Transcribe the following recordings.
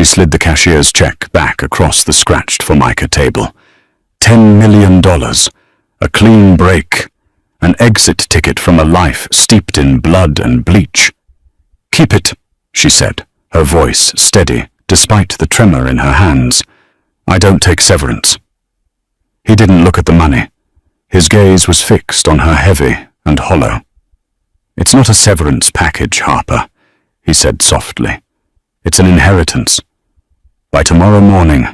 She slid the cashier's check back across the scratched formica table. $10 million. A clean break. An exit ticket from a life steeped in blood and bleach. "Keep it," she said, her voice steady, despite the tremor in her hands. "I don't take severance." He didn't look at the money. His gaze was fixed on her, heavy and hollow. "It's not a severance package, Harper," he said softly. "It's an inheritance. By tomorrow morning,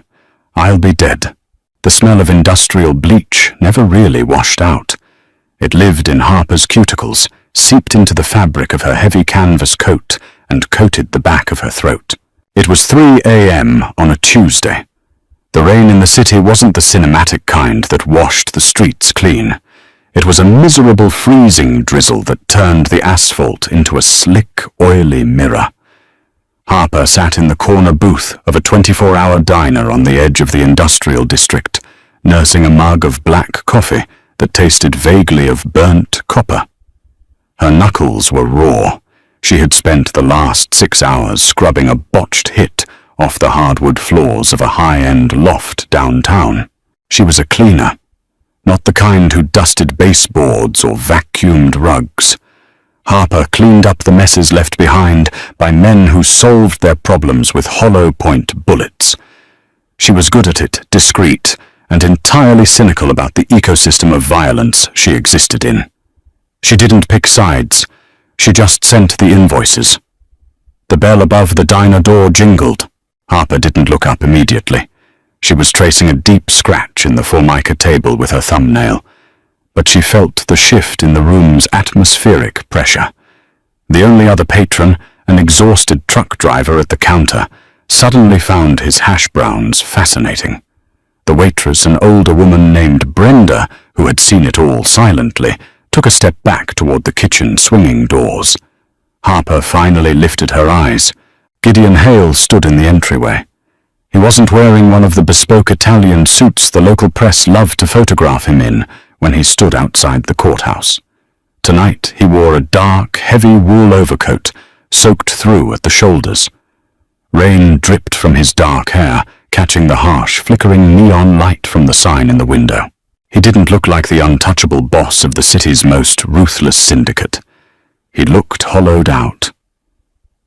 I'll be dead." The smell of industrial bleach never really washed out. It lived in Harper's cuticles, seeped into the fabric of her heavy canvas coat, and coated the back of her throat. It was 3 a.m. on a Tuesday. The rain in the city wasn't the cinematic kind that washed the streets clean. It was a miserable freezing drizzle that turned the asphalt into a slick, oily mirror. Harper sat in the corner booth of a 24-hour diner on the edge of the industrial district, nursing a mug of black coffee that tasted vaguely of burnt copper. Her knuckles were raw. She had spent the last 6 hours scrubbing a botched hit off the hardwood floors of a high-end loft downtown. She was a cleaner, not the kind who dusted baseboards or vacuumed rugs. Harper cleaned up the messes left behind by men who solved their problems with hollow-point bullets. She was good at it, discreet, and entirely cynical about the ecosystem of violence she existed in. She didn't pick sides. She just sent the invoices. The bell above the diner door jingled. Harper didn't look up immediately. She was tracing a deep scratch in the formica table with her thumbnail, but she felt the shift in the room's atmospheric pressure. The only other patron, an exhausted truck driver at the counter, suddenly found his hash browns fascinating. The waitress, an older woman named Brenda, who had seen it all silently, took a step back toward the kitchen swinging doors. Harper finally lifted her eyes. Gideon Hale stood in the entryway. He wasn't wearing one of the bespoke Italian suits the local press loved to photograph him in when he stood outside the courthouse. Tonight he wore a dark, heavy wool overcoat, soaked through at the shoulders. Rain dripped from his dark hair, catching the harsh, flickering neon light from the sign in the window. He didn't look like the untouchable boss of the city's most ruthless syndicate. He looked hollowed out.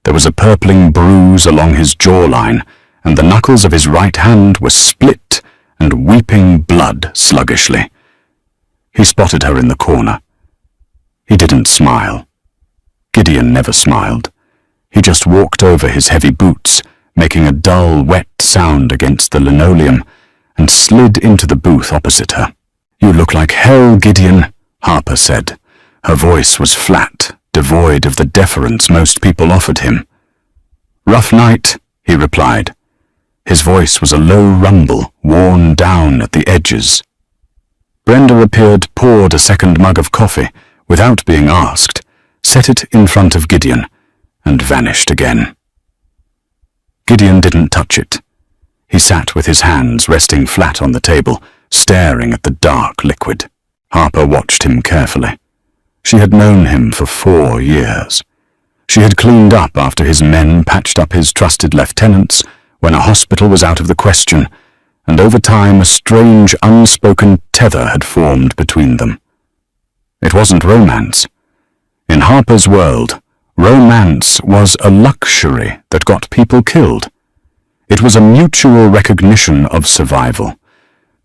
There was a purpling bruise along his jawline, and the knuckles of his right hand were split and weeping blood sluggishly. He spotted her in the corner. He didn't smile. Gideon never smiled. He just walked over his heavy boots, making a dull, wet sound against the linoleum, and slid into the booth opposite her. "You look like hell, Gideon," Harper said. Her voice was flat, devoid of the deference most people offered him. "Rough night," he replied. His voice was a low rumble, worn down at the edges. Brenda appeared, poured a second mug of coffee, without being asked, set it in front of Gideon, and vanished again. Gideon didn't touch it. He sat with his hands resting flat on the table, staring at the dark liquid. Harper watched him carefully. She had known him for 4 years. She had cleaned up after his men patched up his trusted lieutenants when a hospital was out of the question, and over time a strange, unspoken tether had formed between them. It wasn't romance. In Harper's world, romance was a luxury that got people killed. It was a mutual recognition of survival.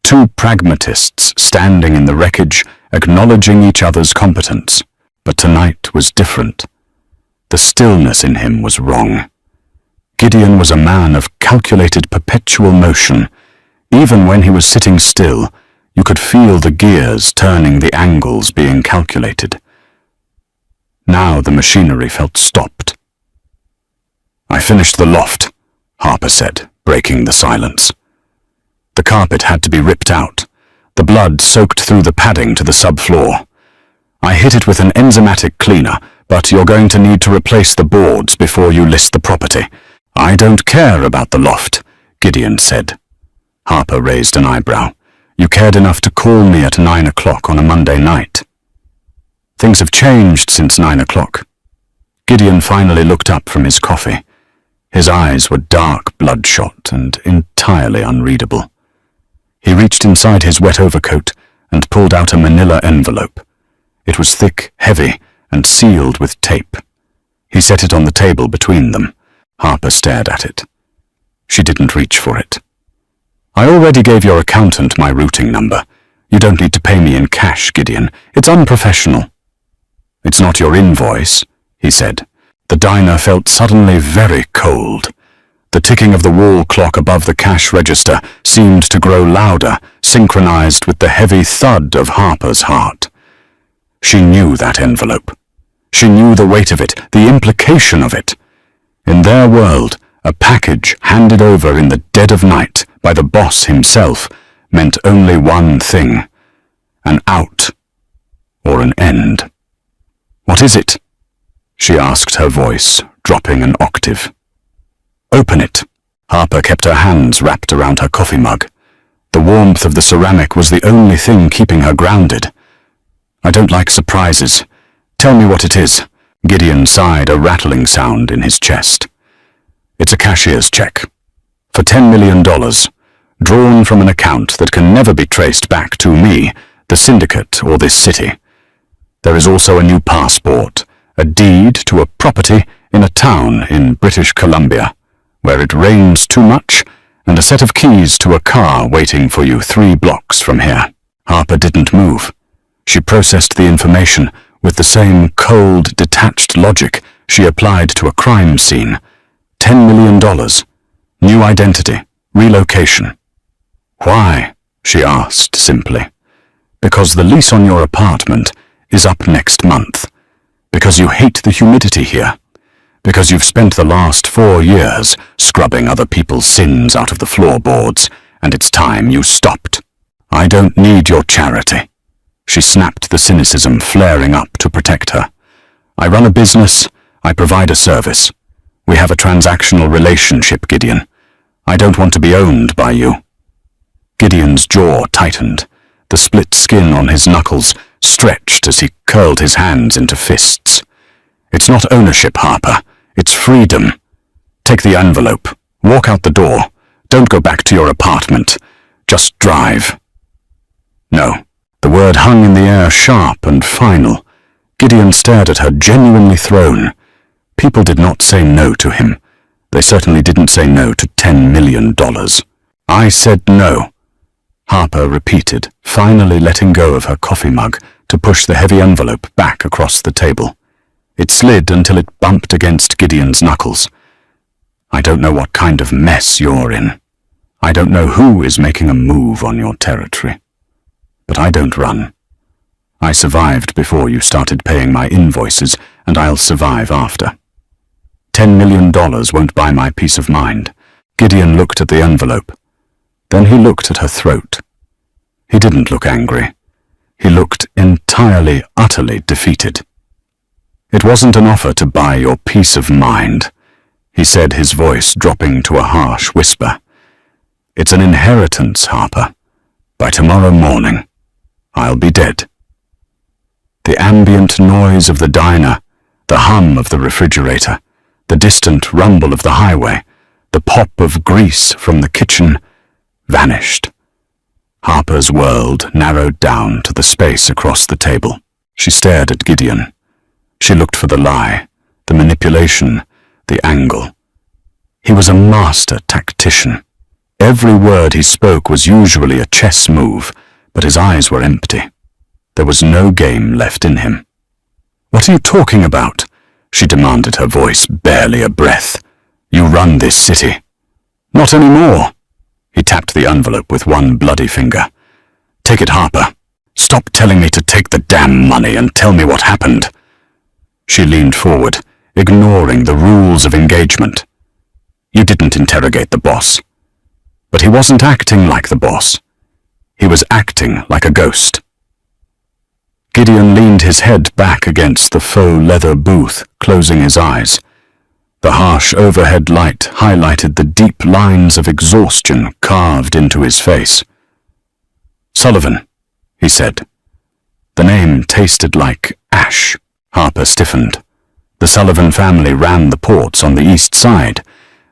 Two pragmatists standing in the wreckage, acknowledging each other's competence. But tonight was different. The stillness in him was wrong. Gideon was a man of calculated perpetual motion. Even when he was sitting still, you could feel the gears turning, the angles being calculated. Now the machinery felt stopped. "I finished the loft," Harper said, breaking the silence. The carpet had to be ripped out. The blood soaked through the padding to the subfloor. "I hit it with an enzymatic cleaner, but you're going to need to replace the boards before you list the property." "I don't care about the loft," Gideon said. Harper raised an eyebrow. "You cared enough to call me at 9 o'clock on a Monday night." "Things have changed since 9 o'clock. Gideon finally looked up from his coffee. His eyes were dark, bloodshot, and entirely unreadable. He reached inside his wet overcoat and pulled out a manila envelope. It was thick, heavy, and sealed with tape. He set it on the table between them. Harper stared at it. She didn't reach for it. "I already gave your accountant my routing number. You don't need to pay me in cash, Gideon. It's unprofessional." "It's not your invoice," he said. The diner felt suddenly very cold. The ticking of the wall clock above the cash register seemed to grow louder, synchronized with the heavy thud of Harper's heart. She knew that envelope. She knew the weight of it, the implication of it. In their world, a package handed over in the dead of night by the boss himself meant only one thing: an out or an end. "What is it?" she asked, her voice dropping an octave. "Open it." Harper kept her hands wrapped around her coffee mug. The warmth of the ceramic was the only thing keeping her grounded. "I don't like surprises. Tell me what it is." Gideon sighed, a rattling sound in his chest. "It's a cashier's check. For $10 million, drawn from an account that can never be traced back to me, the syndicate, or this city. There is also a new passport, a deed to a property in a town in British Columbia, where it rains too much, and a set of keys to a car waiting for you 3 blocks from here." Harper didn't move. She processed the information with the same cold, detached logic she applied to a crime scene. $10 million. New identity. Relocation. "Why?" she asked simply. "Because the lease on your apartment is up next month. Because you hate the humidity here. Because you've spent the last 4 years scrubbing other people's sins out of the floorboards, and it's time you stopped. I don't need your charity." She snapped, the cynicism flaring up to protect her. "I run a business. I provide a service. We have a transactional relationship, Gideon. I don't want to be owned by you." Gideon's jaw tightened. The split skin on his knuckles stretched as he curled his hands into fists. "It's not ownership, Harper. It's freedom. Take the envelope. Walk out the door. Don't go back to your apartment. Just drive." "No." The word hung in the air, sharp and final. Gideon stared at her, genuinely thrown. People did not say no to him. They certainly didn't say no to $10 million. "I said no," Harper repeated, finally letting go of her coffee mug to push the heavy envelope back across the table. It slid until it bumped against Gideon's knuckles. "I don't know what kind of mess you're in. I don't know who is making a move on your territory. But I don't run. I survived before you started paying my invoices, and I'll survive after. $10 million won't buy my peace of mind." Gideon looked at the envelope. Then he looked at her throat. He didn't look angry. He looked entirely, utterly defeated. "It wasn't an offer to buy your peace of mind," he said, his voice dropping to a harsh whisper. "It's an inheritance, Harper. By tomorrow morning, I'll be dead." The ambient noise of the diner, the hum of the refrigerator, the distant rumble of the highway, the pop of grease from the kitchen, vanished. Harper's world narrowed down to the space across the table. She stared at Gideon. She looked for the lie, the manipulation, the angle. He was a master tactician. Every word he spoke was usually a chess move, but his eyes were empty. There was no game left in him. "What are you talking about?" she demanded, her voice barely a breath. "You run this city." "Not anymore." He tapped the envelope with one bloody finger. "Take it, Harper. Stop telling me to take the damn money and tell me what happened." She leaned forward, ignoring the rules of engagement. "You didn't interrogate the boss." But he wasn't acting like the boss. He was acting like a ghost. Gideon leaned his head back against the faux leather booth, closing his eyes. The harsh overhead light highlighted the deep lines of exhaustion carved into his face. "Sullivan," he said. The name tasted like ash. Harper stiffened. The Sullivan family ran the ports on the east side.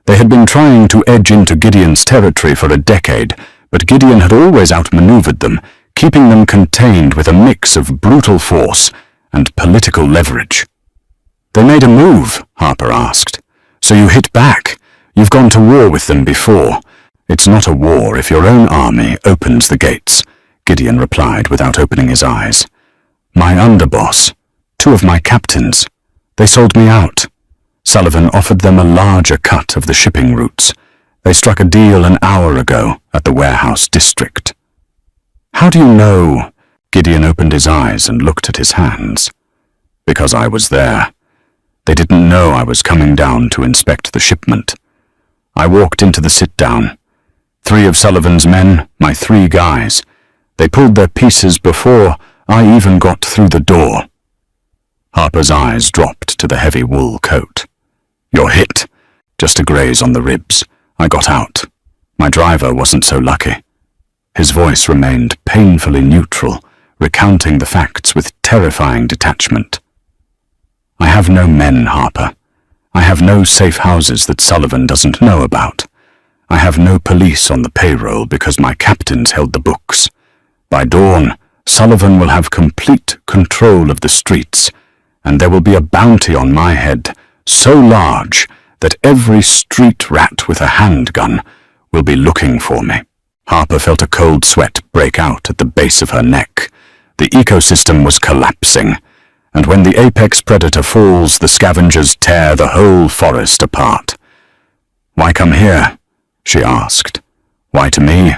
They had been trying to edge into Gideon's territory for a decade, but Gideon had always outmaneuvered them, keeping them contained with a mix of brutal force and political leverage. "They made a move," Harper asked. "So you hit back? You've gone to war with them before." "It's not a war if your own army opens the gates," Gideon replied without opening his eyes. "My underboss, 2 of my captains, they sold me out." Sullivan offered them a larger cut of the shipping routes. They struck a deal an hour ago at the warehouse district. "How do you know?" Gideon opened his eyes and looked at his hands. "Because I was there. They didn't know I was coming down to inspect the shipment. I walked into the sit-down. 3 of Sullivan's men, my 3 guys. They pulled their pieces before I even got through the door." Harper's eyes dropped to the heavy wool coat. "You're hit. Just a graze on the ribs. I got out. My driver wasn't so lucky." His voice remained painfully neutral, recounting the facts with terrifying detachment. "I have no men, Harper. I have no safe houses that Sullivan doesn't know about. I have no police on the payroll because my captains held the books. By dawn, Sullivan will have complete control of the streets, and there will be a bounty on my head so large that every street rat with a handgun will be looking for me." Harper felt a cold sweat break out at the base of her neck. The ecosystem was collapsing, and when the apex predator falls, the scavengers tear the whole forest apart. "Why come here?" she asked. "Why to me?"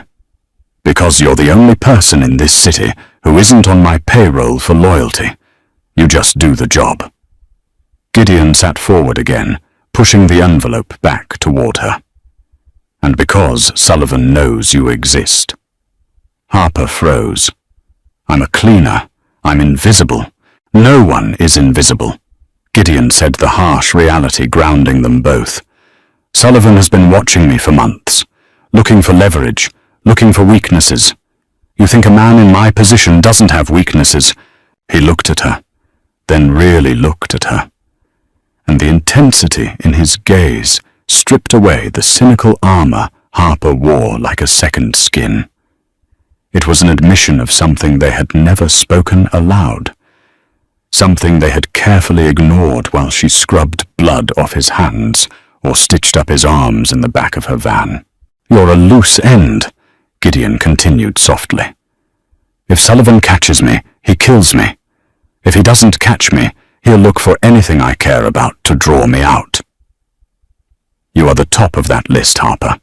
"Because you're the only person in this city who isn't on my payroll for loyalty. You just do the job." Gideon sat forward again, pushing the envelope back toward her. "And because Sullivan knows you exist." Harper froze. "I'm a cleaner. I'm invisible." "No one is invisible," Gideon said, the harsh reality grounding them both. "Sullivan has been watching me for months, looking for leverage, looking for weaknesses. You think a man in my position doesn't have weaknesses?" He looked at her, then really looked at her, and the intensity in his gaze stripped away the cynical armor Harper wore like a second skin. It was an admission of something they had never spoken aloud, something they had carefully ignored while she scrubbed blood off his hands or stitched up his arms in the back of her van. "You're a loose end," Gideon continued softly. "If Sullivan catches me, he kills me. If he doesn't catch me, he'll look for anything I care about to draw me out. You are the top of that list, Harper.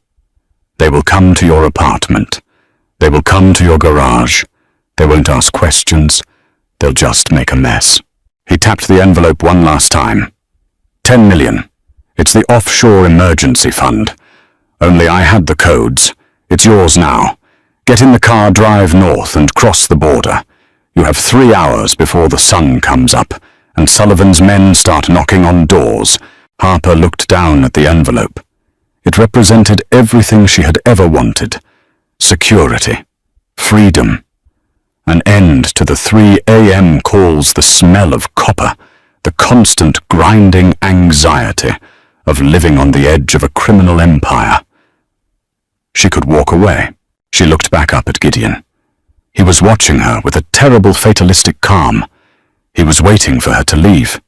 They will come to your apartment. They will come to your garage. They won't ask questions. They'll just make a mess." He tapped the envelope one last time. 10 million. It's the offshore emergency fund. Only I had the codes. It's yours now. Get in the car, drive north, and cross the border. You have 3 hours before the sun comes up, and Sullivan's men start knocking on doors. Harper looked down at the envelope. It represented everything she had ever wanted. Security. Freedom. An end to the 3 a.m. calls, the smell of copper, the constant grinding anxiety of living on the edge of a criminal empire. She could walk away. She looked back up at Gideon. He was watching her with a terrible fatalistic calm. He was waiting for her to leave.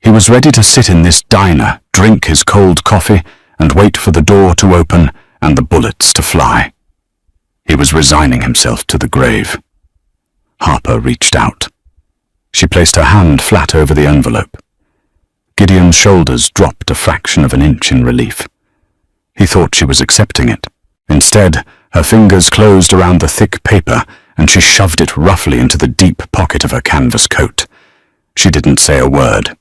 He was ready to sit in this diner, drink his cold coffee, and wait for the door to open and the bullets to fly. He was resigning himself to the grave. Harper reached out. She placed her hand flat over the envelope. Gideon's shoulders dropped a fraction of an inch in relief. He thought she was accepting it. Instead, her fingers closed around the thick paper, and she shoved it roughly into the deep pocket of her canvas coat. She didn't say a word.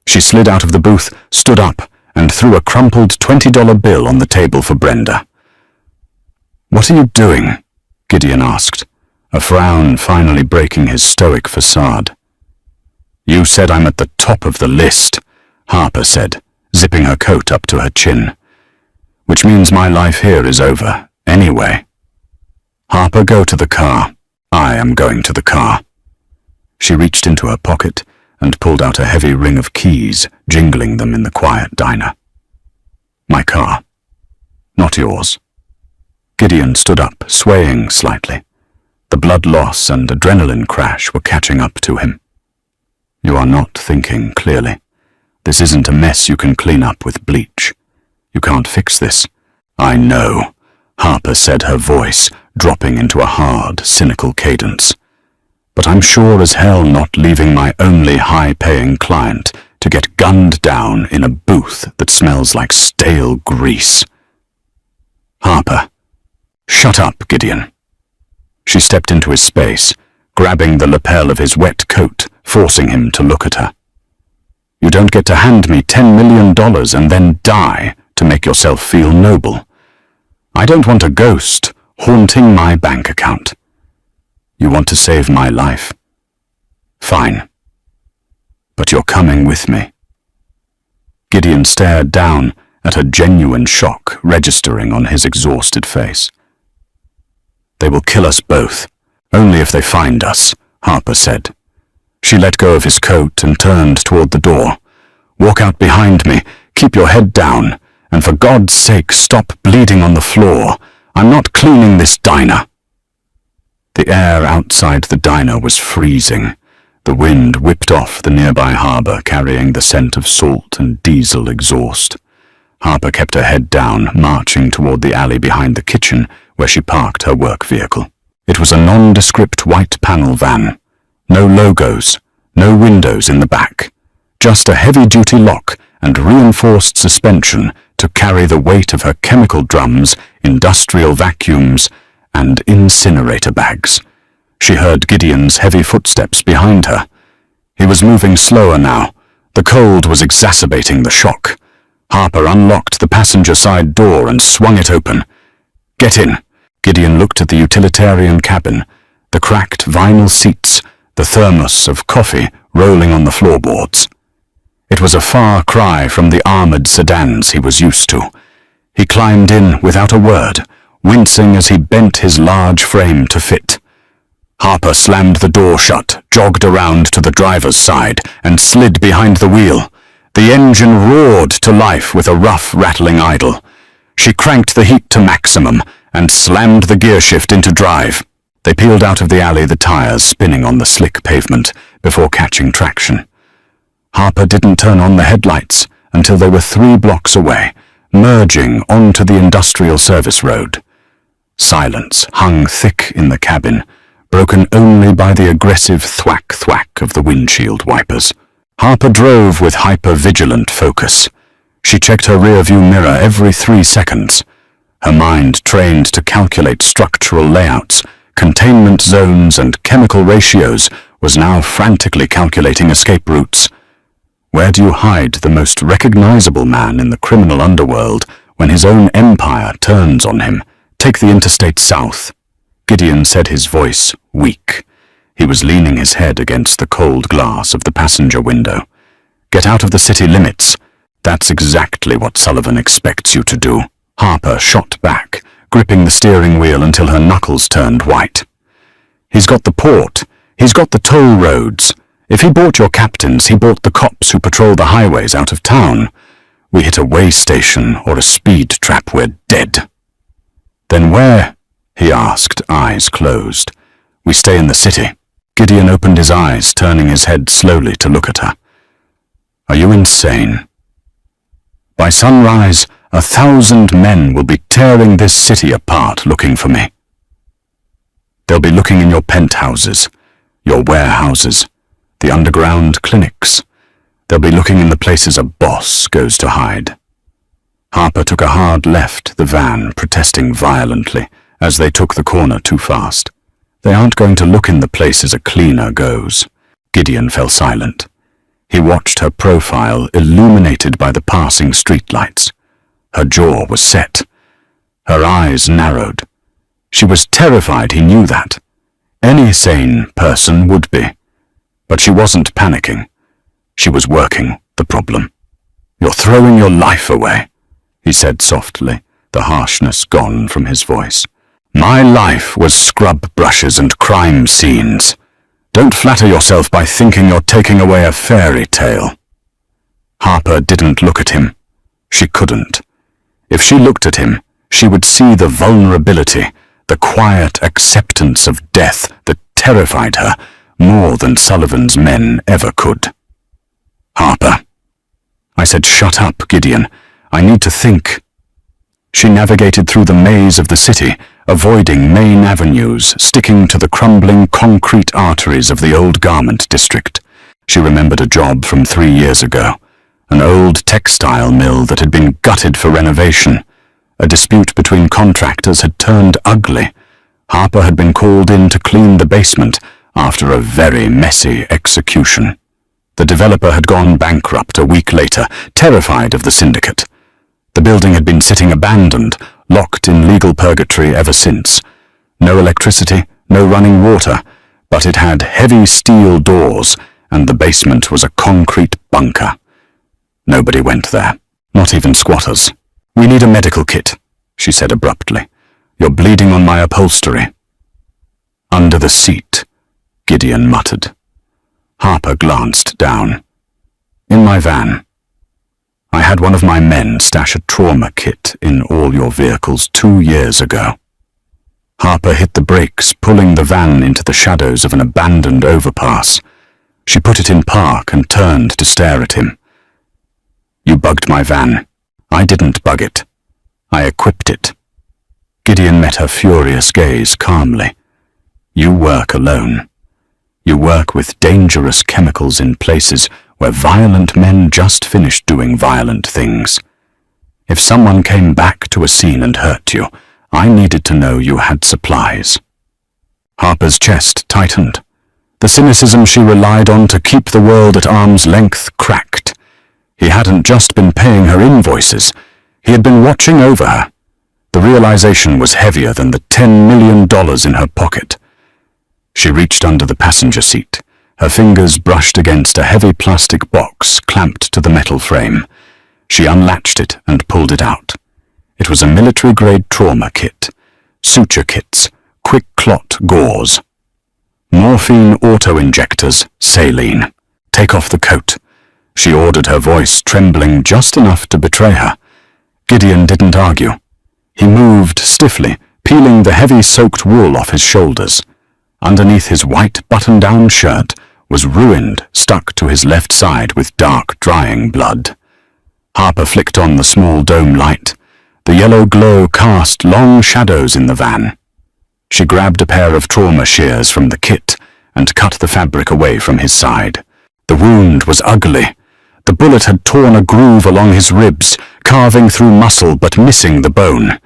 She slid out of the booth, stood up, and threw a crumpled $20 bill on the table for Brenda. "What are you doing?" Gideon asked, a frown finally breaking his stoic facade. "You said I'm at the top of the list," Harper said, zipping her coat up to her chin. "Which means my life here is over, anyway." "Harper, go to the car. I am going to the car." She reached into her pocket and pulled out a heavy ring of keys, jingling them in the quiet diner. "My car," Not yours." Gideon stood up, swaying slightly. The blood loss and adrenaline crash were catching up to him. "You are not thinking clearly. This isn't a mess you can clean up with bleach. You can't fix this." "I know," Harper said, her voice dropping into a hard, cynical cadence. "But I'm sure as hell not leaving my only high-paying client to get gunned down in a booth that smells like stale grease." "Harper." "Shut up, Gideon." She stepped into his space, grabbing the lapel of his wet coat, forcing him to look at her. "You don't get to hand me $10 million and then die to make yourself feel noble. I don't want a ghost haunting my bank account. You want to save my life? Fine. But you're coming with me." Gideon stared down at a genuine shock registering on his exhausted face. "They will kill us both, only if they find us," Harper said. She let go of his coat and turned toward the door. "Walk out behind me, keep your head down, and for God's sake stop bleeding on the floor. I'm not cleaning this diner." The air outside the diner was freezing. The wind whipped off the nearby harbor, carrying the scent of salt and diesel exhaust. Harper kept her head down, marching toward the alley behind the kitchen, where she parked her work vehicle. It was a nondescript white panel van. No logos, no windows in the back. Just a heavy-duty lock and reinforced suspension to carry the weight of her chemical drums, industrial vacuums, and incinerator bags. She heard Gideon's heavy footsteps behind her. He was moving slower now. The cold was exacerbating the shock. Harper unlocked the passenger side door and swung it open. "Get in." Gideon looked at the utilitarian cabin, the cracked vinyl seats, the thermos of coffee rolling on the floorboards. It was a far cry from the armored sedans he was used to. He climbed in without a word, wincing as he bent his large frame to fit. Harper slammed the door shut, jogged around to the driver's side, and slid behind the wheel. The engine roared to life with a rough, rattling idle. She cranked the heat to maximum and slammed the gear shift into drive. They peeled out of the alley, the tires spinning on the slick pavement, before catching traction. Harper didn't turn on the headlights until they were 3 blocks away, merging onto the industrial service road. Silence hung thick in the cabin, broken only by the aggressive thwack-thwack of the windshield wipers. Harper drove with hyper-vigilant focus. She checked her rear-view mirror every 3 seconds. Her mind trained to calculate structural layouts, containment zones, and chemical ratios was now frantically calculating escape routes. Where do you hide the most recognizable man in the criminal underworld when his own empire turns on him? Take the interstate south. Gideon said, his voice weak. He was leaning his head against the cold glass of the passenger window. Get out of the city limits. That's exactly what Sullivan expects you to do. Harper shot back, gripping the steering wheel until her knuckles turned white. He's got the port. He's got the toll roads. If he bought your captains, he bought the cops who patrol the highways out of town. We hit a way station or a speed trap, we're dead. Then where? He asked, eyes closed. We stay in the city. Gideon opened his eyes, turning his head slowly to look at her. Are you insane? By sunrise, 1,000 men will be tearing this city apart looking for me. They'll be looking in your penthouses, your warehouses, the underground clinics. They'll be looking in the places a boss goes to hide. Harper took a hard left, the van protesting violently as they took the corner too fast. They aren't going to look in the places a cleaner goes. Gideon fell silent. He watched her profile illuminated by the passing streetlights. Her jaw was set. Her eyes narrowed. She was terrified, he knew that. Any sane person would be. But she wasn't panicking. She was working the problem. You're throwing your life away, he said softly, the harshness gone from his voice. My life was scrub brushes and crime scenes. Don't flatter yourself by thinking you're taking away a fairy tale. Harper didn't look at him. She couldn't. If she looked at him, she would see the vulnerability, the quiet acceptance of death that terrified her more than Sullivan's men ever could. "Harper." I said, "Shut up, Gideon. I need to think." She navigated through the maze of the city, avoiding main avenues, sticking to the crumbling concrete arteries of the old garment district. She remembered a job from 3 years ago, an old textile mill that had been gutted for renovation. A dispute between contractors had turned ugly. Harper had been called in to clean the basement after a very messy execution. The developer had gone bankrupt a week later, terrified of the syndicate. The building had been sitting abandoned, locked in legal purgatory ever since. No electricity, no running water, but it had heavy steel doors, and the basement was a concrete bunker. Nobody went there, not even squatters. "We need a medical kit," she said abruptly. "You're bleeding on my upholstery." "Under the seat," Gideon muttered. Harper glanced down. "In my van. I had one of my men stash a trauma kit in all your vehicles 2 years ago." Harper hit the brakes, pulling the van into the shadows of an abandoned overpass. She put it in park and turned to stare at him. "You bugged my van. I didn't bug it. I equipped it." Gideon met her furious gaze calmly. "You work alone. You work with dangerous chemicals in places where violent men just finished doing violent things. If someone came back to a scene and hurt you, I needed to know you had supplies." Harper's chest tightened. The cynicism she relied on to keep the world at arm's length cracked. He hadn't just been paying her invoices. He had been watching over her. The realization was heavier than the $10 million in her pocket. She reached under the passenger seat. Her fingers brushed against a heavy plastic box clamped to the metal frame. She unlatched it and pulled it out. It was a military-grade trauma kit. Suture kits, quick clot gauze. Morphine auto-injectors, saline. "Take off the coat." She ordered, her voice trembling just enough to betray her. Gideon didn't argue. He moved stiffly, peeling the heavy soaked wool off his shoulders. Underneath his white button-down shirt was ruined, stuck to his left side with dark, drying blood. Harper flicked on the small dome light. The yellow glow cast long shadows in the van. She grabbed a pair of trauma shears from the kit and cut the fabric away from his side. The wound was ugly. The bullet had torn a groove along his ribs, carving through muscle but missing the bone.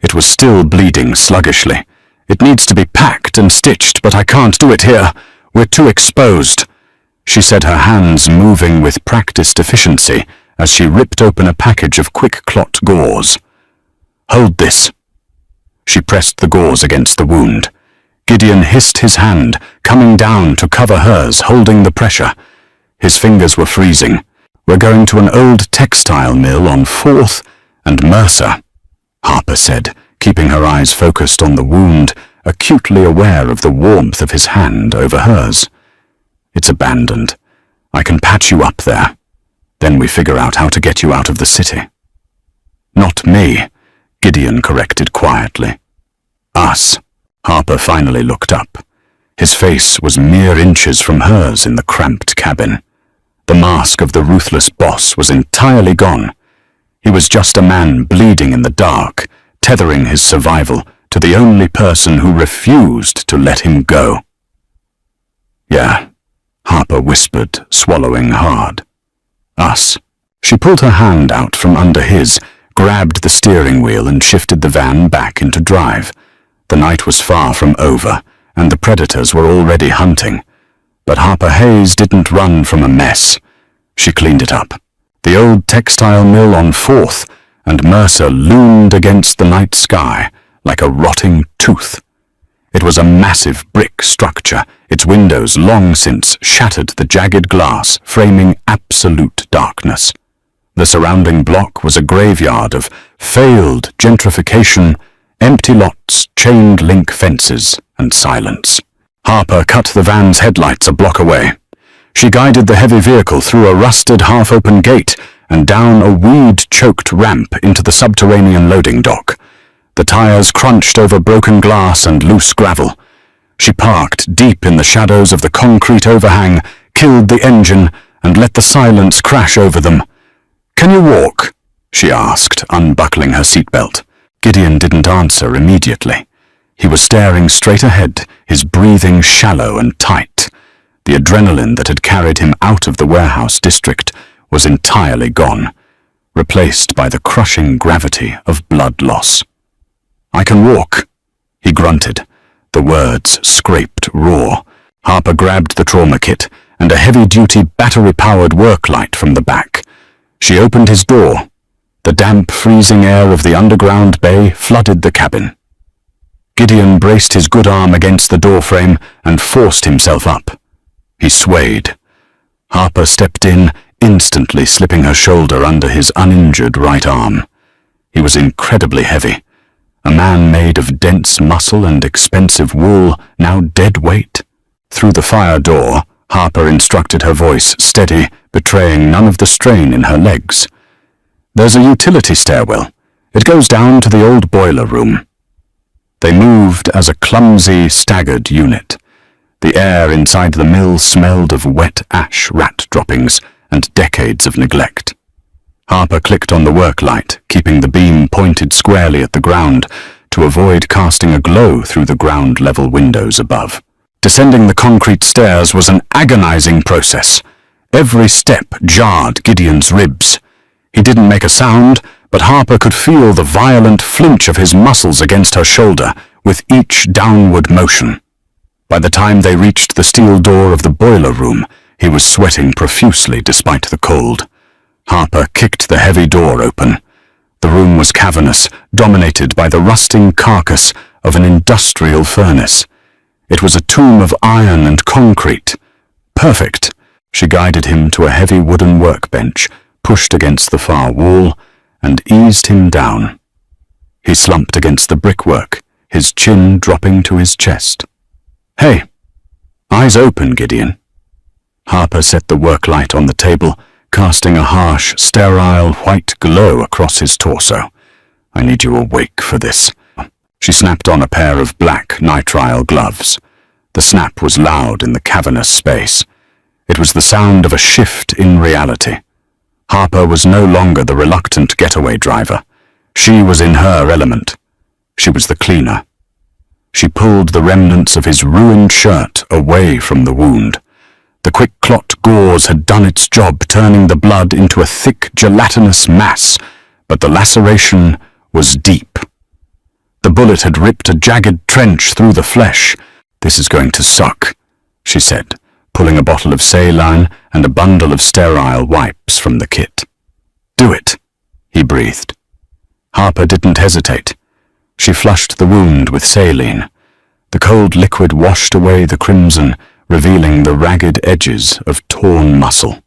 It was still bleeding sluggishly. "It needs to be packed and stitched, but I can't do it here. We're too exposed," she said, her hands moving with practiced efficiency as she ripped open a package of quick clot gauze. "Hold this." She pressed the gauze against the wound. Gideon hissed his hand, coming down to cover hers, holding the pressure. His fingers were freezing. "We're going to an old textile mill on 4th and Mercer," Harper said, keeping her eyes focused on the wound, acutely aware of the warmth of his hand over hers. "It's abandoned. I can patch you up there. Then we figure out how to get you out of the city." "Not me," Gideon corrected quietly. "Us." Harper finally looked up. His face was mere inches from hers in the cramped cabin. The mask of the ruthless boss was entirely gone. He was just a man bleeding in the dark, tethering his survival to the only person who refused to let him go. "Yeah," Harper whispered, swallowing hard. "Us." She pulled her hand out from under his, grabbed the steering wheel and shifted the van back into drive. The night was far from over, and the predators were already hunting. But Harper Hayes didn't run from a mess. She cleaned it up. The old textile mill on 4th and Mercer loomed against the night sky like a rotting tooth. It was a massive brick structure, its windows long since shattered the jagged glass, framing absolute darkness. The surrounding block was a graveyard of failed gentrification, empty lots, chained link fences, and silence. Harper cut the van's headlights a block away. She guided the heavy vehicle through a rusted half-open gate and down a weed-choked ramp into the subterranean loading dock. The tires crunched over broken glass and loose gravel. She parked deep in the shadows of the concrete overhang, killed the engine, and let the silence crash over them. "Can you walk?" she asked, unbuckling her seatbelt. Gideon didn't answer immediately. He was staring straight ahead, his breathing shallow and tight. The adrenaline that had carried him out of the warehouse district was entirely gone, replaced by the crushing gravity of blood loss. "I can walk," he grunted. The words scraped raw. Harper grabbed the trauma kit and a heavy-duty battery-powered work light from the back. She opened his door. The damp, freezing air of the underground bay flooded the cabin. Gideon braced his good arm against the doorframe and forced himself up. He swayed. Harper stepped in, instantly slipping her shoulder under his uninjured right arm. He was incredibly heavy. A man made of dense muscle and expensive wool, now dead weight. Through the fire door, Harper instructed, her voice steady, betraying none of the strain in her legs. "There's a utility stairwell. It goes down to the old boiler room." They moved as a clumsy, staggered unit. The air inside the mill smelled of wet ash, rat droppings, and decades of neglect. Harper clicked on the work light, keeping the beam pointed squarely at the ground to avoid casting a glow through the ground-level windows above. Descending the concrete stairs was an agonizing process. Every step jarred Gideon's ribs. He didn't make a sound, but Harper could feel the violent flinch of his muscles against her shoulder with each downward motion. By the time they reached the steel door of the boiler room, he was sweating profusely despite the cold. Harper kicked the heavy door open. The room was cavernous, dominated by the rusting carcass of an industrial furnace. It was a tomb of iron and concrete. Perfect. She guided him to a heavy wooden workbench, pushed against the far wall, and eased him down. He slumped against the brickwork, his chin dropping to his chest. "Hey, eyes open, Gideon." Harper set the work light on the table, casting a harsh, sterile white glow across his torso. "I need you awake for this." She snapped on a pair of black nitrile gloves. The snap was loud in the cavernous space. It was the sound of a shift in reality. Harper was no longer the reluctant getaway driver. She was in her element. She was the cleaner. She pulled the remnants of his ruined shirt away from the wound. The quick clot gauze had done its job, turning the blood into a thick, gelatinous mass, but the laceration was deep. The bullet had ripped a jagged trench through the flesh. "This is going to suck," she said, pulling a bottle of saline and a bundle of sterile wipes from the kit. "Do it," he breathed. Harper didn't hesitate. She flushed the wound with saline. The cold liquid washed away the crimson, revealing the ragged edges of torn muscle.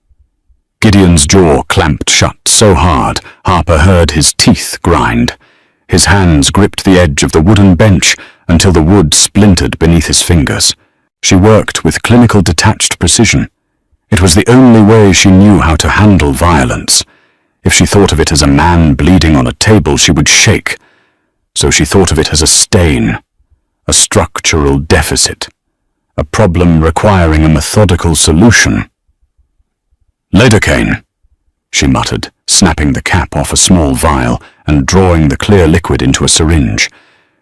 Gideon's jaw clamped shut so hard, Harper heard his teeth grind. His hands gripped the edge of the wooden bench until the wood splintered beneath his fingers. She worked with clinical detached precision. It was the only way she knew how to handle violence. If she thought of it as a man bleeding on a table, she would shake. So she thought of it as a stain, a structural deficit, a problem requiring a methodical solution. "Lidocaine," she muttered, snapping the cap off a small vial and drawing the clear liquid into a syringe.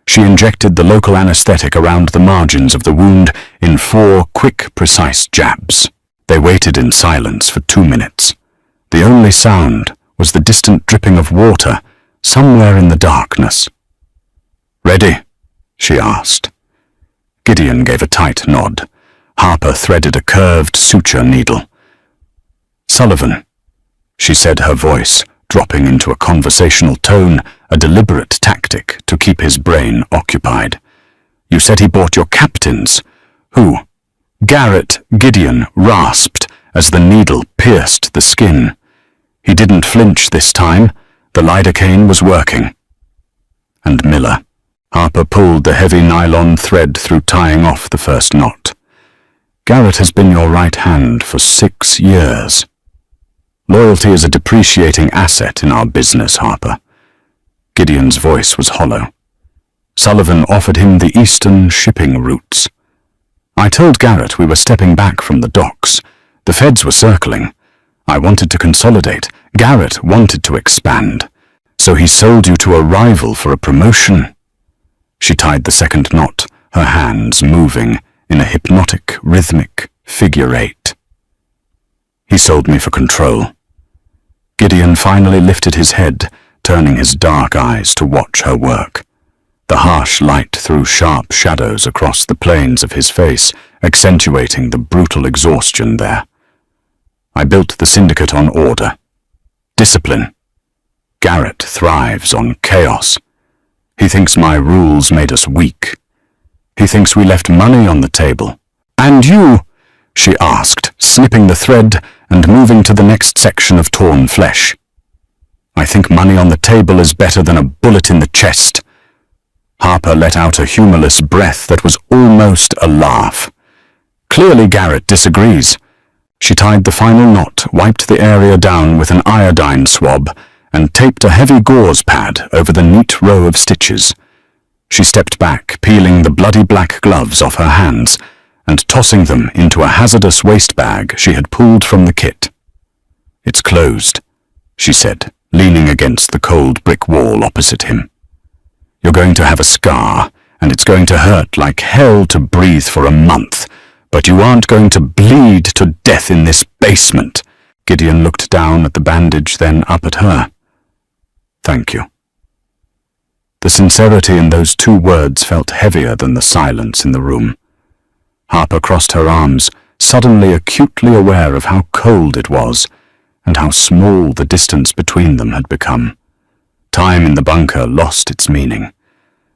She injected the local anesthetic around the margins of the wound in 4 quick, precise jabs. They waited in silence for 2 minutes. The only sound was the distant dripping of water somewhere in the darkness. "Ready?" she asked. Gideon gave a tight nod. Harper threaded a curved suture needle. "Sullivan," she said, her voice dropping into a conversational tone, a deliberate tactic to keep his brain occupied. "You said he bought your captains. Who?" Garrett, Gideon rasped as the needle pierced the skin. He didn't flinch this time. The lidocaine was working. "And Miller." Harper pulled the heavy nylon thread through tying off the first knot. "Garrett has been your right hand for 6 years. Loyalty is a depreciating asset in our business, Harper." Gideon's voice was hollow. Sullivan offered him the eastern shipping routes. I told Garrett we were stepping back from the docks. The feds were circling. I wanted to consolidate. Garrett wanted to expand. So he sold you to a rival for a promotion. She tied the second knot, her hands moving in a hypnotic, rhythmic figure eight. He sold me for control. Gideon finally lifted his head, turning his dark eyes to watch her work. The harsh light threw sharp shadows across the planes of his face, accentuating the brutal exhaustion there. I built the syndicate on order. Discipline. Garrett thrives on chaos. He thinks my rules made us weak. He thinks we left money on the table. And you? She asked, snipping the thread and moving to the next section of torn flesh. I think money on the table is better than a bullet in the chest. Harper let out a humorless breath that was almost a laugh. Clearly Garrett disagrees. She tied the final knot, wiped the area down with an iodine swab, and taped a heavy gauze pad over the neat row of stitches. She stepped back, peeling the bloody black gloves off her hands, and tossing them into a hazardous waste bag she had pulled from the kit. "It's closed," she said, leaning against the cold brick wall opposite him. "You're going to have a scar, and it's going to hurt like hell to breathe for a month, but you aren't going to bleed to death in this basement." Gideon looked down at the bandage, then up at her. "Thank you." The sincerity in those two words felt heavier than the silence in the room. Harper crossed her arms, suddenly acutely aware of how cold it was, and how small the distance between them had become. Time in the bunker lost its meaning.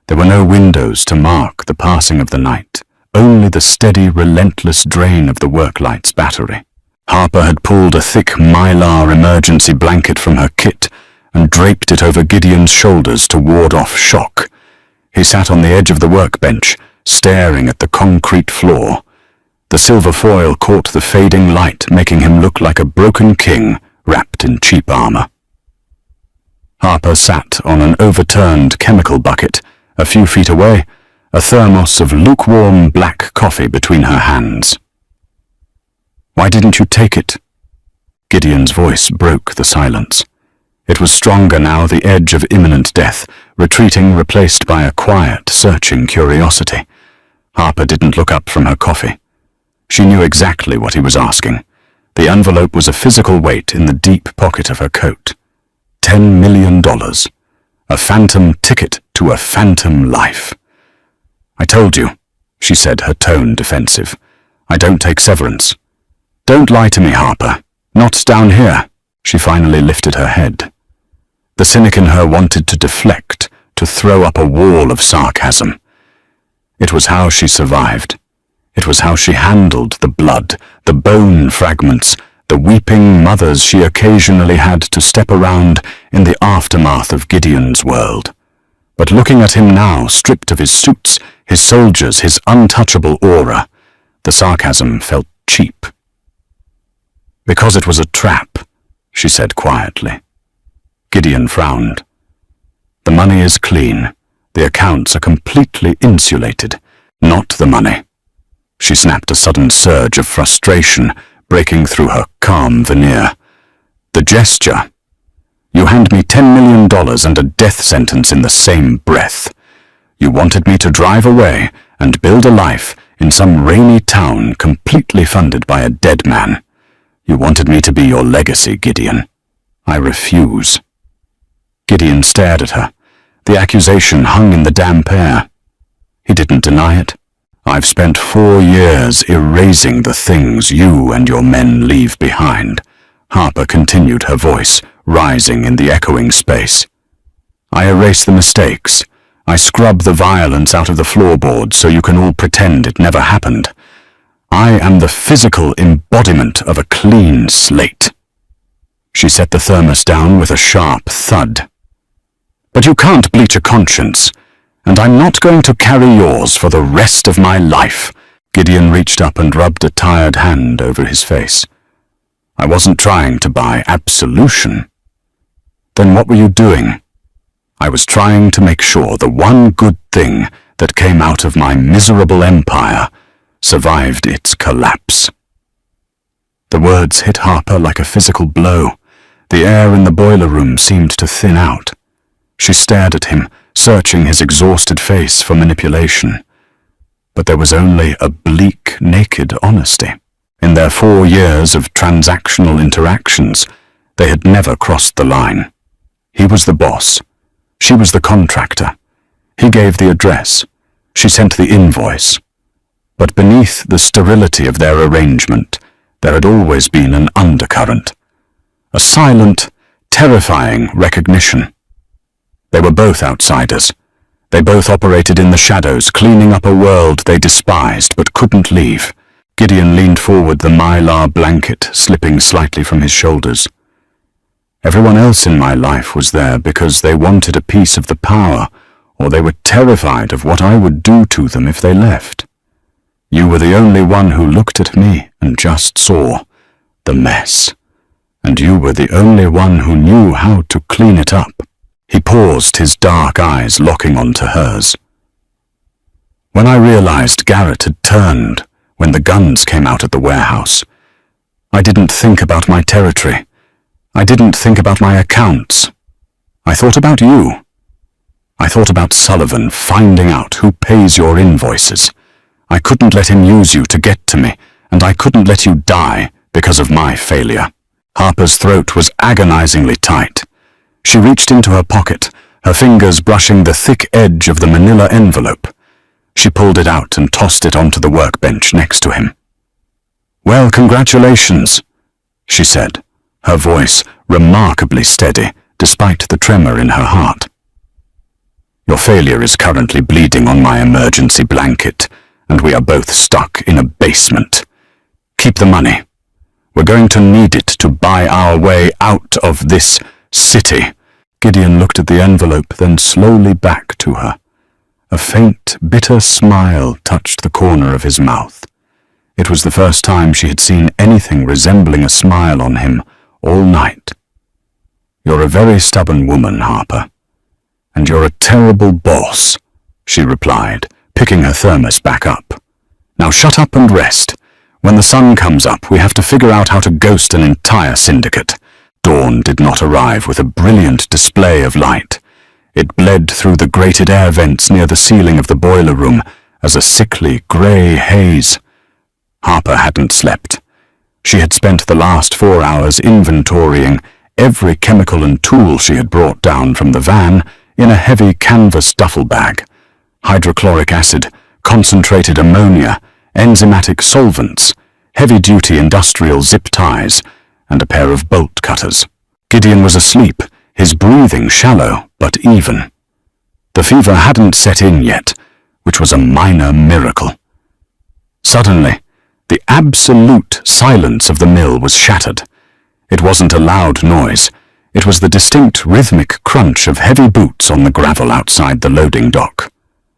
There were no windows to mark the passing of the night, only the steady, relentless drain of the worklight's battery. Harper had pulled a thick mylar emergency blanket from her kit and draped it over Gideon's shoulders to ward off shock. He sat on the edge of the workbench, staring at the concrete floor. The silver foil caught the fading light, making him look like a broken king wrapped in cheap armor. Harper sat on an overturned chemical bucket. A few feet away, a thermos of lukewarm black coffee between her hands. "Why didn't you take it?" Gideon's voice broke the silence. It was stronger now, the edge of imminent death, retreating, replaced by a quiet, searching curiosity. Harper didn't look up from her coffee. She knew exactly what he was asking. The envelope was a physical weight in the deep pocket of her coat. $10 million. A phantom ticket to a phantom life. "I told you," she said, her tone defensive. "I don't take severance." "Don't lie to me, Harper. Not down here." She finally lifted her head. The cynic in her wanted to deflect, to throw up a wall of sarcasm. It was how she survived. It was how she handled the blood, the bone fragments, the weeping mothers she occasionally had to step around in the aftermath of Gideon's world. But looking at him now, stripped of his suits, his soldiers, his untouchable aura, the sarcasm felt cheap. "Because it was a trap," she said quietly. Gideon frowned. "The money is clean. The accounts are completely insulated. Not the money." She snapped a sudden surge of frustration, breaking through her calm veneer. "The gesture. You hand me $10 million and a death sentence in the same breath. You wanted me to drive away and build a life in some rainy town completely funded by a dead man. You wanted me to be your legacy, Gideon. I refuse." Gideon stared at her. The accusation hung in the damp air. He didn't deny it. "I've spent 4 years erasing the things you and your men leave behind," Harper continued, her voice rising in the echoing space. "I erase the mistakes. I scrub the violence out of the floorboards so you can all pretend it never happened. I am the physical embodiment of a clean slate." She set the thermos down with a sharp thud. "But you can't bleach a conscience, and I'm not going to carry yours for the rest of my life." Gideon reached up and rubbed a tired hand over his face. "I wasn't trying to buy absolution." "Then what were you doing?" I was trying to make sure the one good thing that came out of my miserable empire survived its collapse. The words hit Harper like a physical blow. The air in the boiler room seemed to thin out. She stared at him, searching his exhausted face for manipulation. But there was only a bleak, naked honesty. In their 4 years of transactional interactions, they had never crossed the line. He was the boss. She was the contractor. He gave the address. She sent the invoice. But beneath the sterility of their arrangement, there had always been an undercurrent. A silent, terrifying recognition. They were both outsiders. They both operated in the shadows, cleaning up a world they despised but couldn't leave. Gideon leaned forward, the mylar blanket slipping slightly from his shoulders. Everyone else in my life was there because they wanted a piece of the power, or they were terrified of what I would do to them if they left. You were the only one who looked at me and just saw the mess, and you were the only one who knew how to clean it up. He paused, his dark eyes locking onto hers. When I realized Garrett had turned when the guns came out at the warehouse, I didn't think about my territory. I didn't think about my accounts. I thought about you. I thought about Sullivan finding out who pays your invoices. I couldn't let him use you to get to me, and I couldn't let you die because of my failure. Harper's throat was agonizingly tight. She reached into her pocket, her fingers brushing the thick edge of the manila envelope. She pulled it out and tossed it onto the workbench next to him. "Well, congratulations," she said, her voice remarkably steady despite the tremor in her heart. "Your failure is currently bleeding on my emergency blanket, and we are both stuck in a basement. Keep the money. We're going to need it to buy our way out of this city." Gideon looked at the envelope, then slowly back to her. A faint, bitter smile touched the corner of his mouth. It was the first time she had seen anything resembling a smile on him all night. "You're a very stubborn woman, Harper. And you're a terrible boss," she replied, picking her thermos back up. "Now shut up and rest. When the sun comes up, we have to figure out how to ghost an entire syndicate." Dawn did not arrive with a brilliant display of light. It bled through the grated air vents near the ceiling of the boiler room as a sickly grey haze. Harper hadn't slept. She had spent the last 4 hours inventorying every chemical and tool she had brought down from the van in a heavy canvas duffel bag. Hydrochloric acid, concentrated ammonia, enzymatic solvents, heavy-duty industrial zip ties, and a pair of bolt cutters. Gideon was asleep, his breathing shallow but even. The fever hadn't set in yet, which was a minor miracle. Suddenly, the absolute silence of the mill was shattered. It wasn't a loud noise. It was the distinct rhythmic crunch of heavy boots on the gravel outside the loading dock.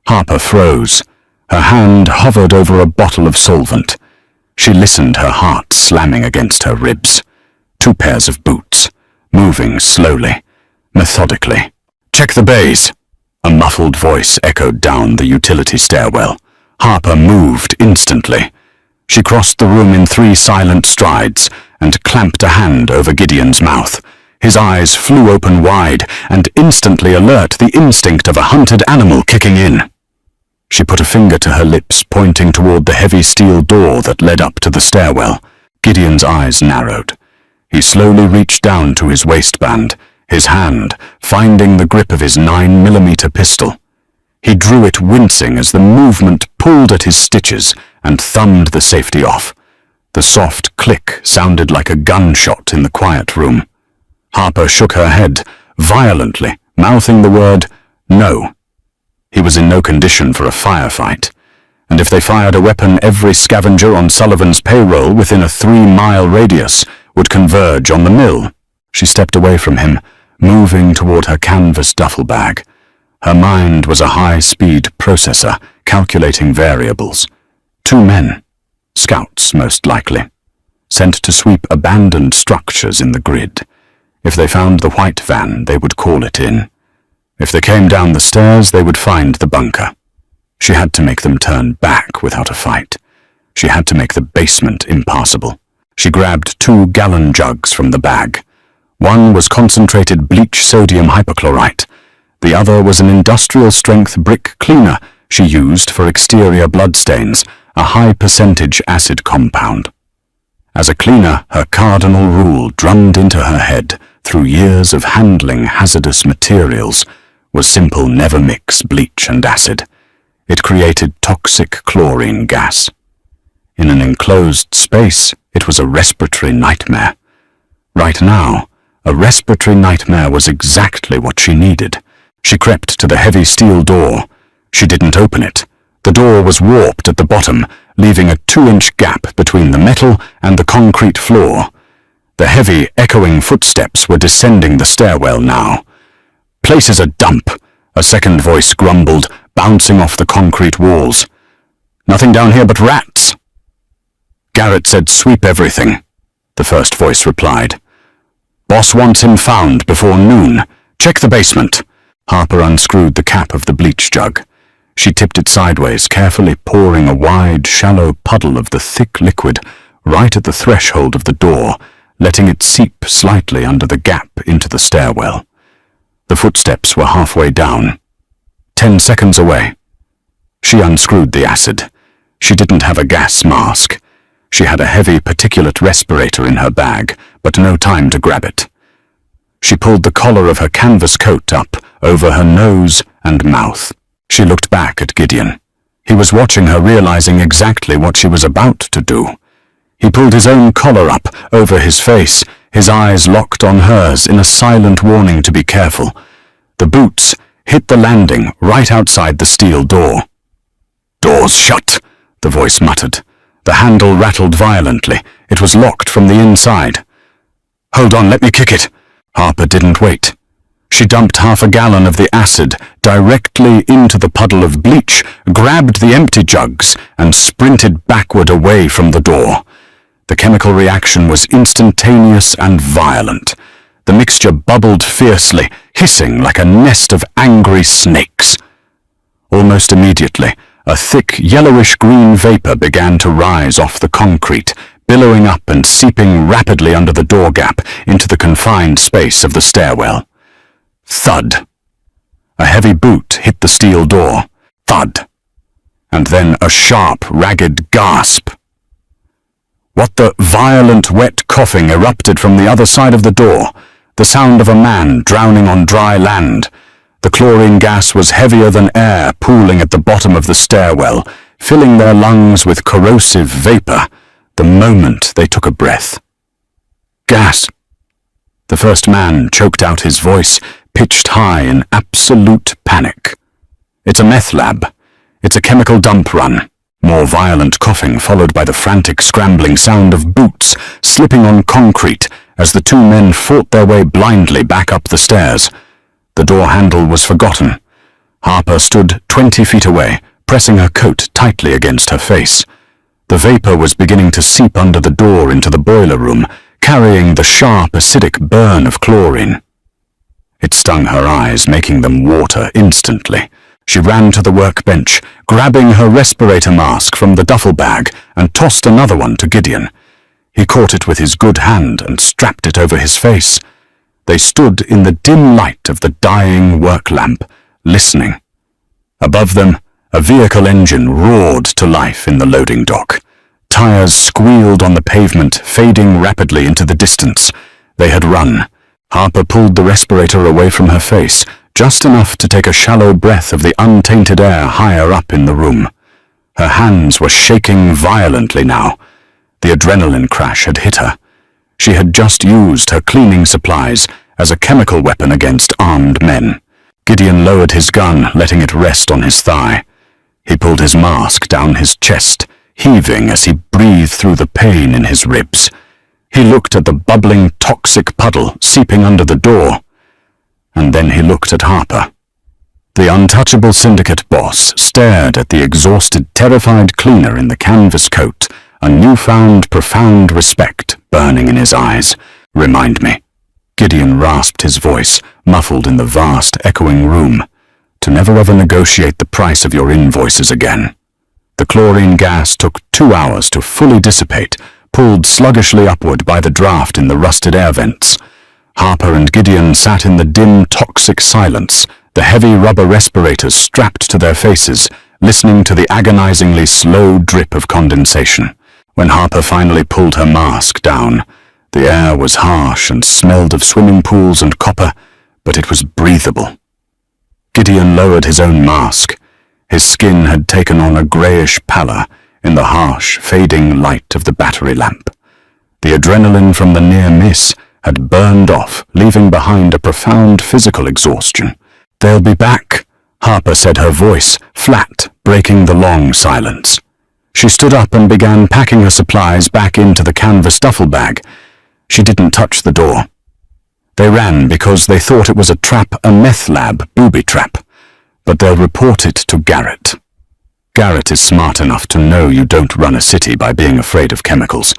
Harper froze. Her hand hovered over a bottle of solvent. She listened, her heart slamming against her ribs. 2 pairs of boots, moving slowly, methodically. "Check the bays," a muffled voice echoed down the utility stairwell. Harper moved instantly. She crossed the room in 3 silent strides and clamped a hand over Gideon's mouth. His eyes flew open wide, and instantly alert, the instinct of a hunted animal kicking in. She put a finger to her lips, pointing toward the heavy steel door that led up to the stairwell. Gideon's eyes narrowed. He slowly reached down to his waistband, his hand finding the grip of his 9mm pistol. He drew it wincing as the movement pulled at his stitches and thumbed the safety off. The soft click sounded like a gunshot in the quiet room. Harper shook her head violently, mouthing the word, "No." He was in no condition for a firefight, and if they fired a weapon, every scavenger on Sullivan's payroll within a 3-mile radius would converge on the mill. She stepped away from him, moving toward her canvas duffel bag. Her mind was a high-speed processor, calculating variables. 2 men, scouts most likely, sent to sweep abandoned structures in the grid. If they found the white van, they would call it in. If they came down the stairs, they would find the bunker. She had to make them turn back without a fight. She had to make the basement impassable. She grabbed 2-gallon jugs from the bag. One was concentrated bleach sodium hypochlorite. The other was an industrial-strength brick cleaner she used for exterior bloodstains, a high-percentage acid compound. As a cleaner, her cardinal rule drummed into her head through years of handling hazardous materials was simple: never mix bleach and acid. It created toxic chlorine gas. In an enclosed space, it was a respiratory nightmare. Right now, a respiratory nightmare was exactly what she needed. She crept to the heavy steel door. She didn't open it. The door was warped at the bottom, leaving a 2-inch gap between the metal and the concrete floor. The heavy, echoing footsteps were descending the stairwell now. "Place is a dump," a second voice grumbled, bouncing off the concrete walls. "Nothing down here but rats." "Garrett said sweep everything," the first voice replied. "Boss wants him found before noon. Check the basement." Harper unscrewed the cap of the bleach jug. She tipped it sideways, carefully pouring a wide, shallow puddle of the thick liquid right at the threshold of the door, letting it seep slightly under the gap into the stairwell. The footsteps were halfway down, 10 seconds away. She unscrewed the acid. She didn't have a gas mask. She had a heavy particulate respirator in her bag, but no time to grab it. She pulled the collar of her canvas coat up over her nose and mouth. She looked back at Gideon. He was watching her, realizing exactly what she was about to do. He pulled his own collar up over his face, his eyes locked on hers in a silent warning to be careful. The boots hit the landing right outside the steel door. "Door's shut," the voice muttered. The handle rattled violently. It was locked from the inside. "Hold on, let me kick it." Harper didn't wait. She dumped 1/2 gallon of the acid directly into the puddle of bleach, grabbed the empty jugs, and sprinted backward away from the door. The chemical reaction was instantaneous and violent. The mixture bubbled fiercely, hissing like a nest of angry snakes. Almost immediately, a thick yellowish-green vapor began to rise off the concrete, billowing up and seeping rapidly under the door gap into the confined space of the stairwell. Thud. A heavy boot hit the steel door. Thud. And then a sharp, ragged gasp. What the violent, wet coughing erupted from the other side of the door, the sound of a man drowning on dry land. The chlorine gas was heavier than air pooling at the bottom of the stairwell, filling their lungs with corrosive vapor the moment they took a breath. "Gas!" The first man choked out his voice, pitched high in absolute panic. "It's a meth lab. It's a chemical dump run." More violent coughing, followed by the frantic scrambling sound of boots slipping on concrete as the 2 men fought their way blindly back up the stairs. The door handle was forgotten. Harper stood 20 feet away, pressing her coat tightly against her face. The vapor was beginning to seep under the door into the boiler room, carrying the sharp, acidic burn of chlorine. It stung her eyes, making them water instantly. She ran to the workbench, grabbing her respirator mask from the duffel bag, and tossed another one to Gideon. He caught it with his good hand and strapped it over his face. They stood in the dim light of the dying work lamp, listening. Above them, a vehicle engine roared to life in the loading dock. Tires squealed on the pavement, fading rapidly into the distance. They had run. Harper pulled the respirator away from her face, just enough to take a shallow breath of the untainted air higher up in the room. Her hands were shaking violently now. The adrenaline crash had hit her. She had just used her cleaning supplies as a chemical weapon against armed men. Gideon lowered his gun, letting it rest on his thigh. He pulled his mask down his chest, heaving as he breathed through the pain in his ribs. He looked at the bubbling, toxic puddle seeping under the door. And then he looked at Harper. The untouchable syndicate boss stared at the exhausted, terrified cleaner in the canvas coat, a newfound, profound respect burning in his eyes. "Remind me." Gideon rasped his voice, muffled in the vast, echoing room. To never ever negotiate the price of your invoices again. The chlorine gas took 2 hours to fully dissipate, pulled sluggishly upward by the draft in the rusted air vents. Harper and Gideon sat in the dim, toxic silence, the heavy rubber respirators strapped to their faces, listening to the agonizingly slow drip of condensation. When Harper finally pulled her mask down, the air was harsh and smelled of swimming pools and copper, but it was breathable. Gideon lowered his own mask. His skin had taken on a greyish pallor in the harsh, fading light of the battery lamp. The adrenaline from the near miss had burned off, leaving behind a profound physical exhaustion. "They'll be back," Harper said, her voice flat, breaking the long silence. She stood up and began packing her supplies back into the canvas duffel bag. She didn't touch the door. They ran because they thought it was a trap, a meth lab booby trap. But they'll report it to Garrett. Garrett is smart enough to know you don't run a city by being afraid of chemicals.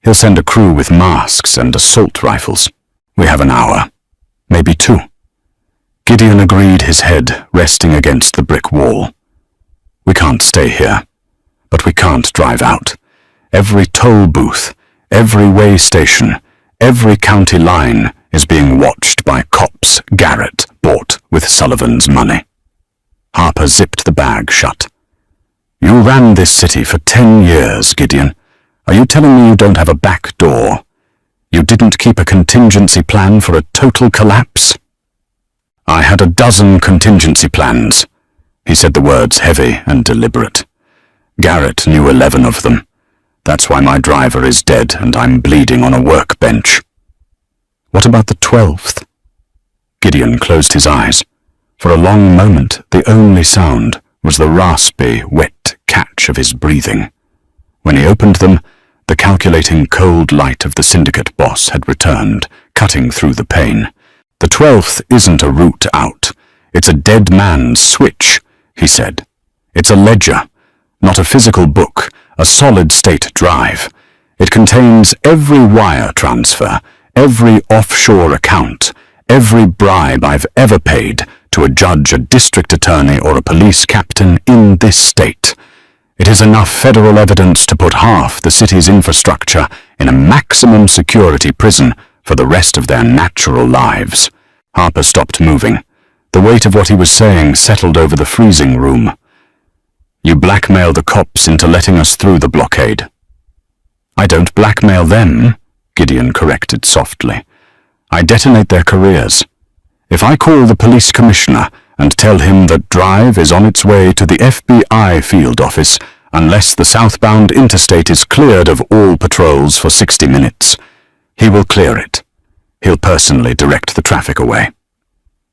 He'll send a crew with masks and assault rifles. We have an hour, maybe 2. Gideon agreed, his head resting against the brick wall. We can't stay here, but we can't drive out. Every toll booth, every way station, every county line is being watched by cops Garrett bought with Sullivan's money. Harper zipped the bag shut. You ran this city for 10 years, Gideon. Are you telling me you don't have a back door? You didn't keep a contingency plan for a total collapse? I had a dozen contingency plans. He said the words heavy and deliberate. Garrett knew 11 of them. That's why my driver is dead and I'm bleeding on a workbench. What about the 12th? Gideon closed his eyes. For a long moment, the only sound was the raspy, wet catch of his breathing. When he opened them, the calculating cold light of the syndicate boss had returned, cutting through the pain. The 12th isn't a route out. It's a dead man's switch, he said. It's a ledger, not a physical book, a solid-state drive. It contains every wire transfer, every offshore account, every bribe I've ever paid to a judge, a district attorney, or a police captain in this state. It is enough federal evidence to put half the city's infrastructure in a maximum security prison for the rest of their natural lives. Harper stopped moving. The weight of what he was saying settled over the freezing room. You blackmail the cops into letting us through the blockade. I don't blackmail them, Gideon corrected softly. I detonate their careers. If I call the police commissioner and tell him that Drive is on its way to the FBI field office unless the southbound interstate is cleared of all patrols for 60 minutes, he will clear it. He'll personally direct the traffic away.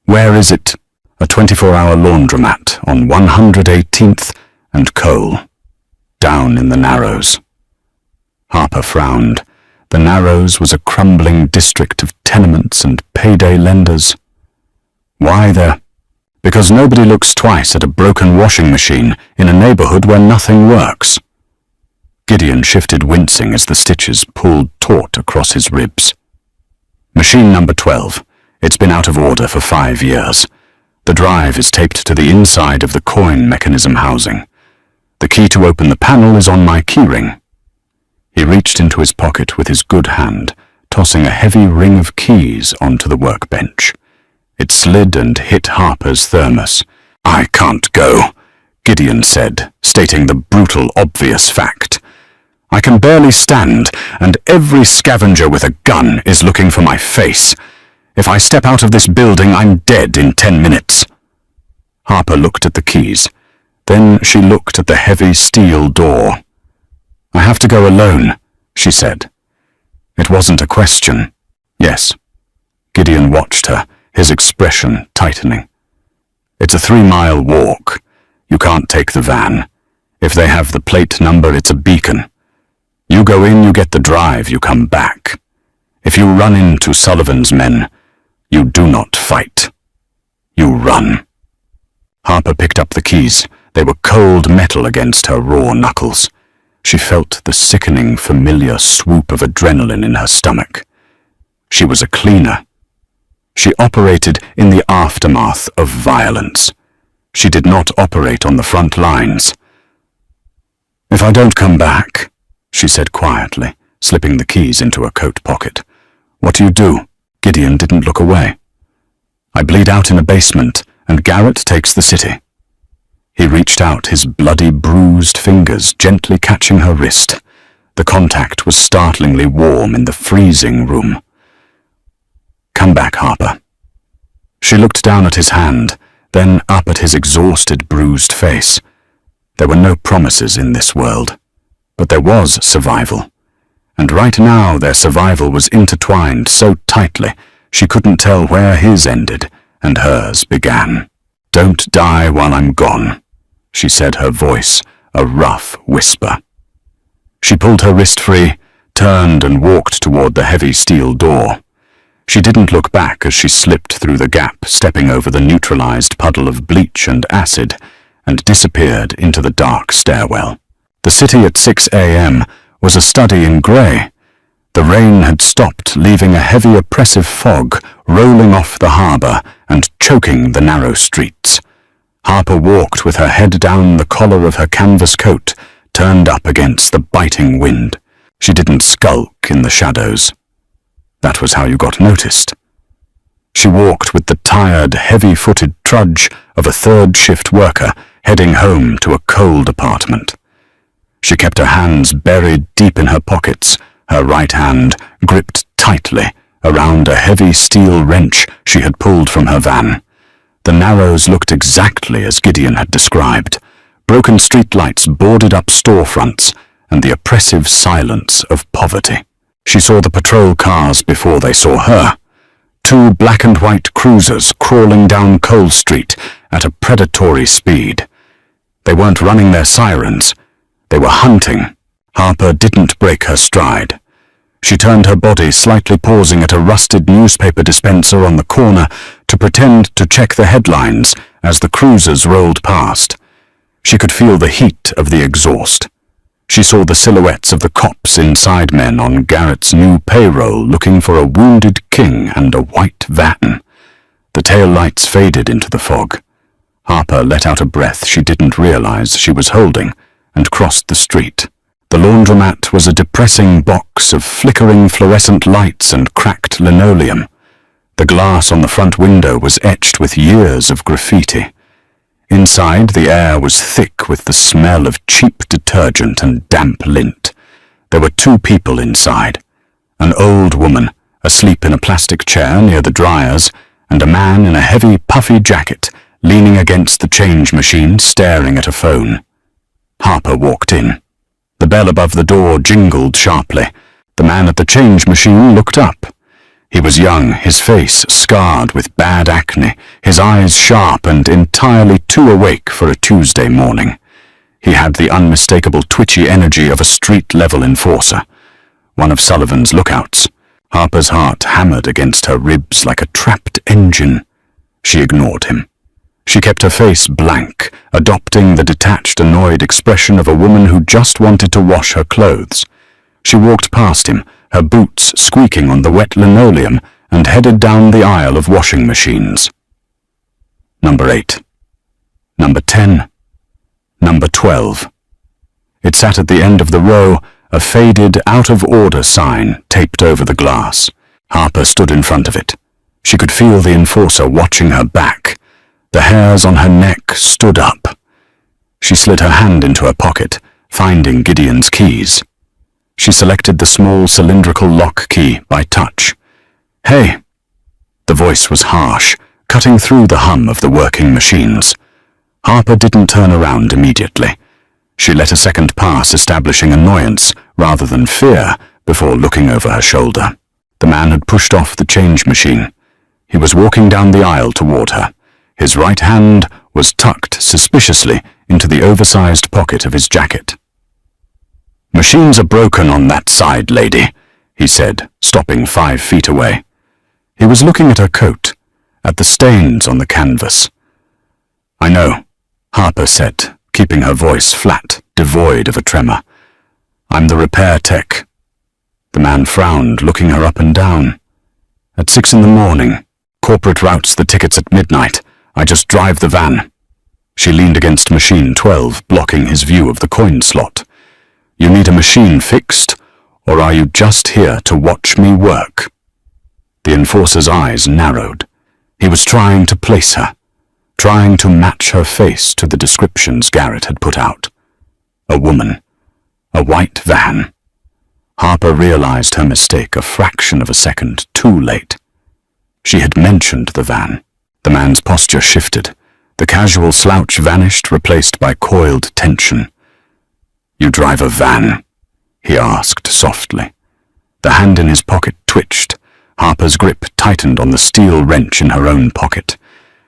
Where is it? A 24-hour laundromat on 118th and Cole, down in the Narrows. Harper frowned. The Narrows was a crumbling district of tenements and payday lenders. Why there? Because nobody looks twice at a broken washing machine in a neighborhood where nothing works. Gideon shifted, wincing as the stitches pulled taut across his ribs. Machine number 12. It's been out of order for 5 years. The drive is taped to the inside of the coin mechanism housing. The key to open the panel is on my keyring. He reached into his pocket with his good hand, tossing a heavy ring of keys onto the workbench. It slid and hit Harper's thermos. I can't go, Gideon said, stating the brutal, obvious fact. I can barely stand, and every scavenger with a gun is looking for my face. If I step out of this building, I'm dead in 10 minutes. Harper looked at the keys. Then she looked at the heavy steel door. I have to go alone, she said. It wasn't a question. Yes. Gideon watched her, his expression tightening. It's a 3-mile walk. You can't take the van. If they have the plate number, it's a beacon. You go in, you get the drive, you come back. If you run into Sullivan's men, you do not fight. You run. Harper picked up the keys. They were cold metal against her raw knuckles. She felt the sickening, familiar swoop of adrenaline in her stomach. She was a cleaner, She operated in the aftermath of violence. She did not operate on the front lines. "If I don't come back," she said quietly, slipping the keys into her coat pocket. "What do you do?" Gideon didn't look away. "I bleed out in a basement, and Garrett takes the city." He reached out, his bloody, bruised fingers gently catching her wrist. The contact was startlingly warm in the freezing room. "Come back, Harper." She looked down at his hand, then up at his exhausted, bruised face. There were no promises in this world, but there was survival. And right now their survival was intertwined so tightly she couldn't tell where his ended and hers began. "Don't die while I'm gone," she said, her voice a rough whisper. She pulled her wrist free, turned and walked toward the heavy steel door. She didn't look back as she slipped through the gap, stepping over the neutralized puddle of bleach and acid, and disappeared into the dark stairwell. The city at 6 a.m. was a study in grey. The rain had stopped, leaving a heavy oppressive fog rolling off the harbour and choking the narrow streets. Harper walked with her head down, the collar of her canvas coat turned up against the biting wind. She didn't skulk in the shadows. That was how you got noticed. She walked with the tired, heavy-footed trudge of a third-shift worker heading home to a cold apartment. She kept her hands buried deep in her pockets, her right hand gripped tightly around a heavy steel wrench she had pulled from her van. The Narrows looked exactly as Gideon had described. Broken streetlights boarded up storefronts and the oppressive silence of poverty. She saw the patrol cars before they saw her. Two black and white cruisers crawling down Cole Street at a predatory speed. They weren't running their sirens. They were hunting. Harper didn't break her stride. She turned her body, slightly pausing at a rusted newspaper dispenser on the corner to pretend to check the headlines as the cruisers rolled past. She could feel the heat of the exhaust. She saw the silhouettes of the cops inside men on Garrett's new payroll looking for a wounded king and a white van. The tail lights faded into the fog. Harper let out a breath she didn't realize she was holding and crossed the street. The laundromat was a depressing box of flickering fluorescent lights and cracked linoleum. The glass on the front window was etched with years of graffiti. Inside, the air was thick with the smell of cheap detergent and damp lint. There were two people inside, an old woman asleep in a plastic chair near the dryers, and a man in a heavy, puffy jacket leaning against the change machine staring at a phone. Harper walked in. The bell above the door jingled sharply. The man at the change machine looked up. He was young, his face scarred with bad acne, his eyes sharp and entirely too awake for a Tuesday morning. He had the unmistakable twitchy energy of a street-level enforcer, one of Sullivan's lookouts. Harper's heart hammered against her ribs like a trapped engine. She ignored him. She kept her face blank, adopting the detached, annoyed expression of a woman who just wanted to wash her clothes. She walked past him, her boots squeaking on the wet linoleum, and headed down the aisle of washing machines. Number 8. Number 10. Number 12. It sat at the end of the row, a faded, out-of-order sign taped over the glass. Harper stood in front of it. She could feel the enforcer watching her back. The hairs on her neck stood up. She slid her hand into her pocket, finding Gideon's keys. She selected the small cylindrical lock key by touch. "Hey!" The voice was harsh, cutting through the hum of the working machines. Harper didn't turn around immediately. She let a second pass, establishing annoyance rather than fear before looking over her shoulder. The man had pushed off the change machine. He was walking down the aisle toward her. His right hand was tucked suspiciously into the oversized pocket of his jacket. "Machines are broken on that side, lady," he said, stopping 5 feet away. He was looking at her coat, at the stains on the canvas. "I know," Harper said, keeping her voice flat, devoid of a tremor. "I'm the repair tech." The man frowned, looking her up and down. "At 6 in the morning, Corporate routes the tickets at midnight. I just drive the van. She leaned against machine 12, blocking his view of the coin slot. You need a machine fixed, or are you just here to watch me work? The enforcer's eyes narrowed. He was trying to place her, trying to match her face to the descriptions Garrett had put out. A woman. A white van. Harper realized her mistake a fraction of a second too late. She had mentioned the van. The man's posture shifted. The casual slouch vanished, replaced by coiled tension. You drive a van? He asked softly. The hand in his pocket twitched. Harper's grip tightened on the steel wrench in her own pocket.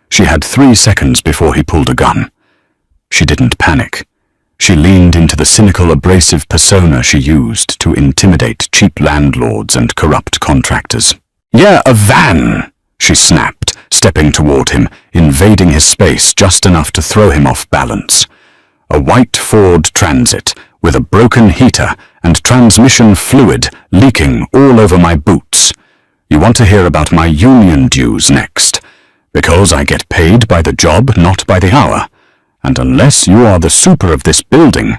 She had 3 seconds before he pulled a gun. She didn't panic. She leaned into the cynical, abrasive persona she used to intimidate cheap landlords and corrupt contractors. Yeah, a van, she snapped, stepping toward him, invading his space just enough to throw him off balance. A white Ford Transit with a broken heater and transmission fluid leaking all over my boots. You want to hear about my union dues next, because I get paid by the job, not by the hour. And unless you are the super of this building,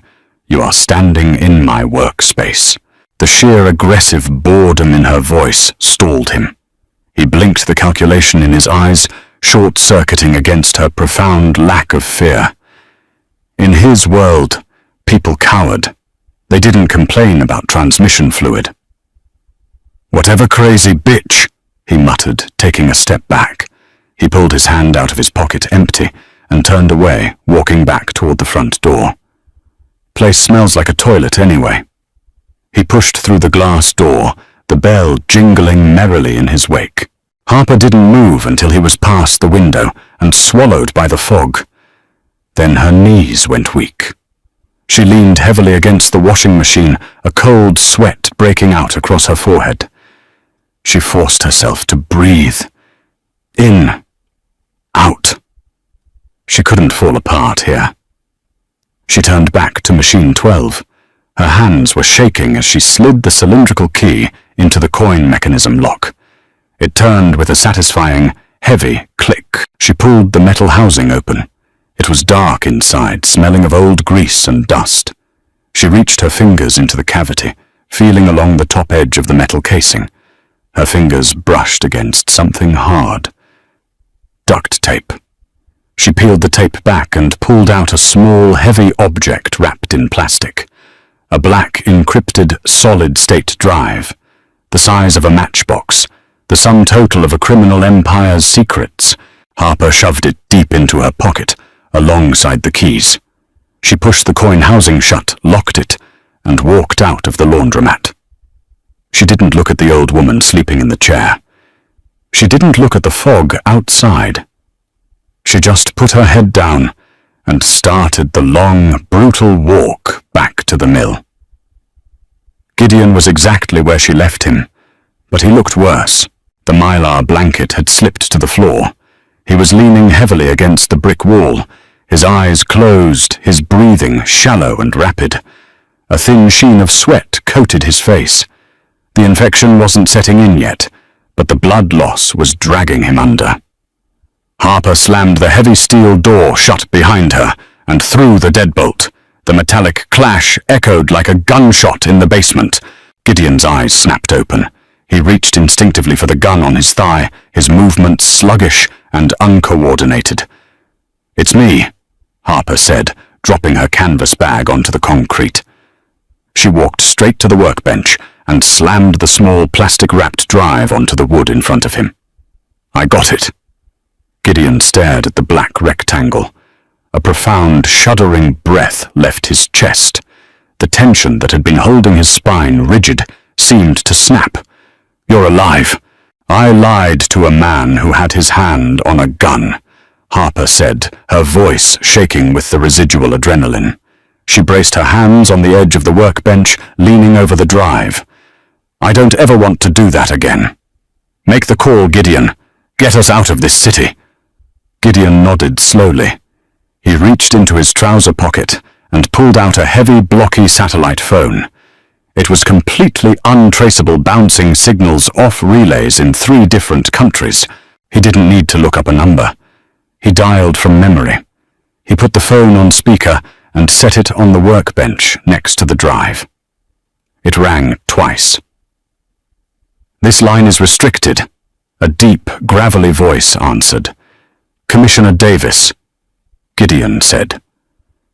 you are standing in my workspace. The sheer aggressive boredom in her voice stalled him. He blinked, the calculation in his eyes short-circuiting against her profound lack of fear. In his world, people cowered. They didn't complain about transmission fluid. Whatever crazy bitch, he muttered, taking a step back. He pulled his hand out of his pocket empty and turned away, walking back toward the front door. Place smells like a toilet anyway. He pushed through the glass door, the bell jingling merrily in his wake. Harper didn't move until he was past the window and swallowed by the fog. Then her knees went weak. She leaned heavily against the washing machine, a cold sweat breaking out across her forehead. She forced herself to breathe. In. Out. She couldn't fall apart here. She turned back to machine 12. Her hands were shaking as she slid the cylindrical key into the coin mechanism lock. It turned with a satisfying, heavy click. She pulled the metal housing open. It was dark inside, smelling of old grease and dust. She reached her fingers into the cavity, feeling along the top edge of the metal casing. Her fingers brushed against something hard. Duct tape. She peeled the tape back and pulled out a small, heavy object wrapped in plastic. A black, encrypted, solid-state drive, the size of a matchbox, the sum total of a criminal empire's secrets. Harper shoved it deep into her pocket, alongside the keys. She pushed the coin housing shut, locked it, and walked out of the laundromat. She didn't look at the old woman sleeping in the chair. She didn't look at the fog outside. She just put her head down and started the long, brutal walk back to the mill. Gideon was exactly where she left him, but he looked worse. The mylar blanket had slipped to the floor. He was leaning heavily against the brick wall, his eyes closed, his breathing shallow and rapid. A thin sheen of sweat coated his face. The infection wasn't setting in yet, but the blood loss was dragging him under. Harper slammed the heavy steel door shut behind her and threw the deadbolt. The metallic clash echoed like a gunshot in the basement. Gideon's eyes snapped open. He reached instinctively for the gun on his thigh, his movements sluggish and uncoordinated. "It's me," Harper said, dropping her canvas bag onto the concrete. She walked straight to the workbench and slammed the small plastic-wrapped drive onto the wood in front of him. "I got it." Gideon stared at the black rectangle. A profound, shuddering breath left his chest. The tension that had been holding his spine rigid seemed to snap. "You're alive." "I lied to a man who had his hand on a gun," Harper said, her voice shaking with the residual adrenaline. She braced her hands on the edge of the workbench, leaning over the drive. "I don't ever want to do that again. Make the call, Gideon. Get us out of this city." Gideon nodded slowly. He reached into his trouser pocket and pulled out a heavy, blocky satellite phone. It was completely untraceable, bouncing signals off relays in 3 different countries. He didn't need to look up a number. He dialed from memory. He put the phone on speaker and set it on the workbench next to the drive. It rang twice. "This line is restricted," a deep, gravelly voice answered. "Commissioner Davis," Gideon said.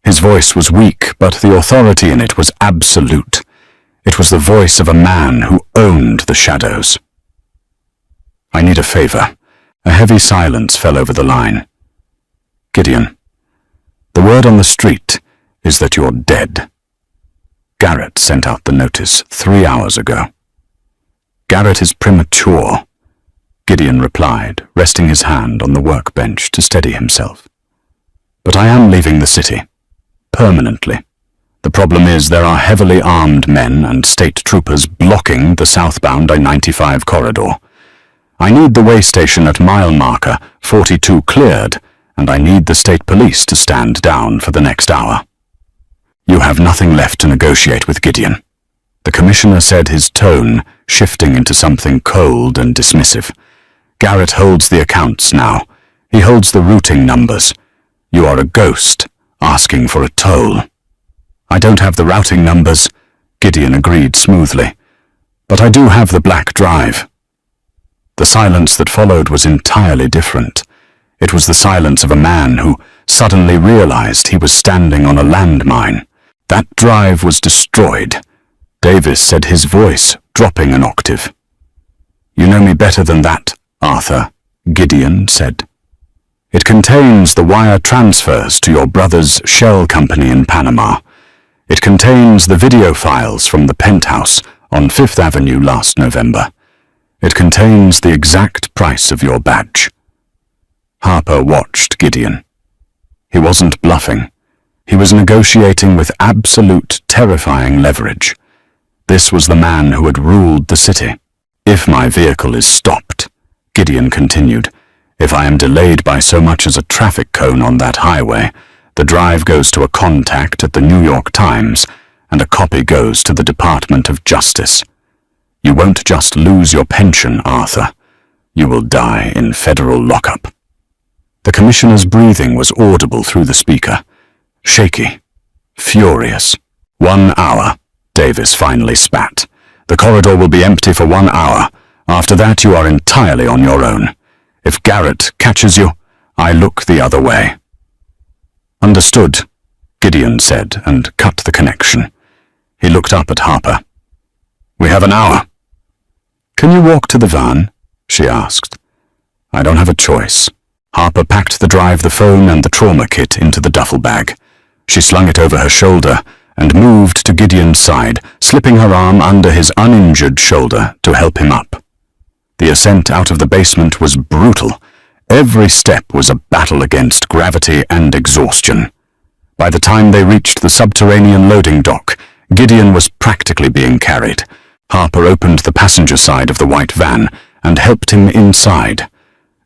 His voice was weak, but the authority in it was absolute. It was the voice of a man who owned the shadows. "I need a favor." A heavy silence fell over the line. "Gideon, the word on the street is that you're dead. Garrett sent out the notice 3 hours ago." "Garrett is premature," Gideon replied, resting his hand on the workbench to steady himself. "But I am leaving the city. Permanently. The problem is there are heavily armed men and state troopers blocking the southbound I-95 corridor. I need the way station at mile marker 42 cleared, and I need the state police to stand down for the next hour." "You have nothing left to negotiate with, Gideon," the commissioner said, his tone shifting into something cold and dismissive. "Garrett holds the accounts now. He holds the routing numbers. You are a ghost, asking for a toll." "I don't have the routing numbers," Gideon agreed smoothly, "but I do have the black drive." The silence that followed was entirely different. It was the silence of a man who suddenly realized he was standing on a landmine. That drive was destroyed, Davis said, his voice dropping an octave. "You know me better than that, Arthur," Gideon said. "It contains the wire transfers to your brother's shell company in Panama. It contains the video files from the penthouse on 5th Avenue last November. It contains the exact price of your badge." Harper watched Gideon. He wasn't bluffing. He was negotiating with absolute, terrifying leverage. This was the man who had ruled the city. "If my vehicle is stopped," Gideon continued, "if I am delayed by so much as a traffic cone on that highway, the drive goes to a contact at the New York Times, and a copy goes to the Department of Justice. You won't just lose your pension, Arthur. You will die in federal lockup." The commissioner's breathing was audible through the speaker. Shaky. Furious. 1 hour, Davis finally spat. "The corridor will be empty for 1 hour. After that, you are entirely on your own. If Garrett catches you, I look the other way." "Understood," Gideon said, and cut the connection. He looked up at Harper. "We have an hour." "Can you walk to the van?" she asked. "I don't have a choice." Harper packed the drive, the phone, and the trauma kit into the duffel bag. She slung it over her shoulder and moved to Gideon's side, slipping her arm under his uninjured shoulder to help him up. The ascent out of the basement was brutal. Every step was a battle against gravity and exhaustion. By the time they reached the subterranean loading dock, Gideon was practically being carried. Harper opened the passenger side of the white van and helped him inside.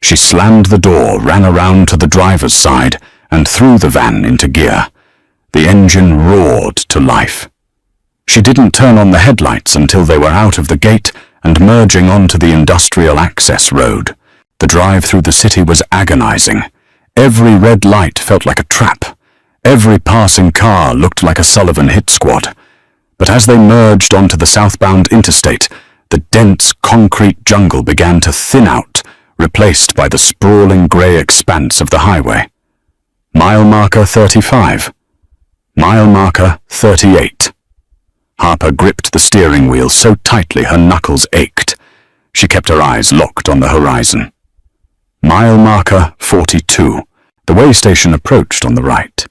She slammed the door, ran around to the driver's side, and threw the van into gear. The engine roared to life. She didn't turn on the headlights until they were out of the gate and merging onto the industrial access road. The drive through the city was agonizing. Every red light felt like a trap. Every passing car looked like a Sullivan hit squad. But as they merged onto the southbound interstate, the dense concrete jungle began to thin out, replaced by the sprawling grey expanse of the highway. Mile marker 35. Mile marker 38. Harper gripped the steering wheel so tightly her knuckles ached. She kept her eyes locked on the horizon. Mile marker 42. The way station approached on the right.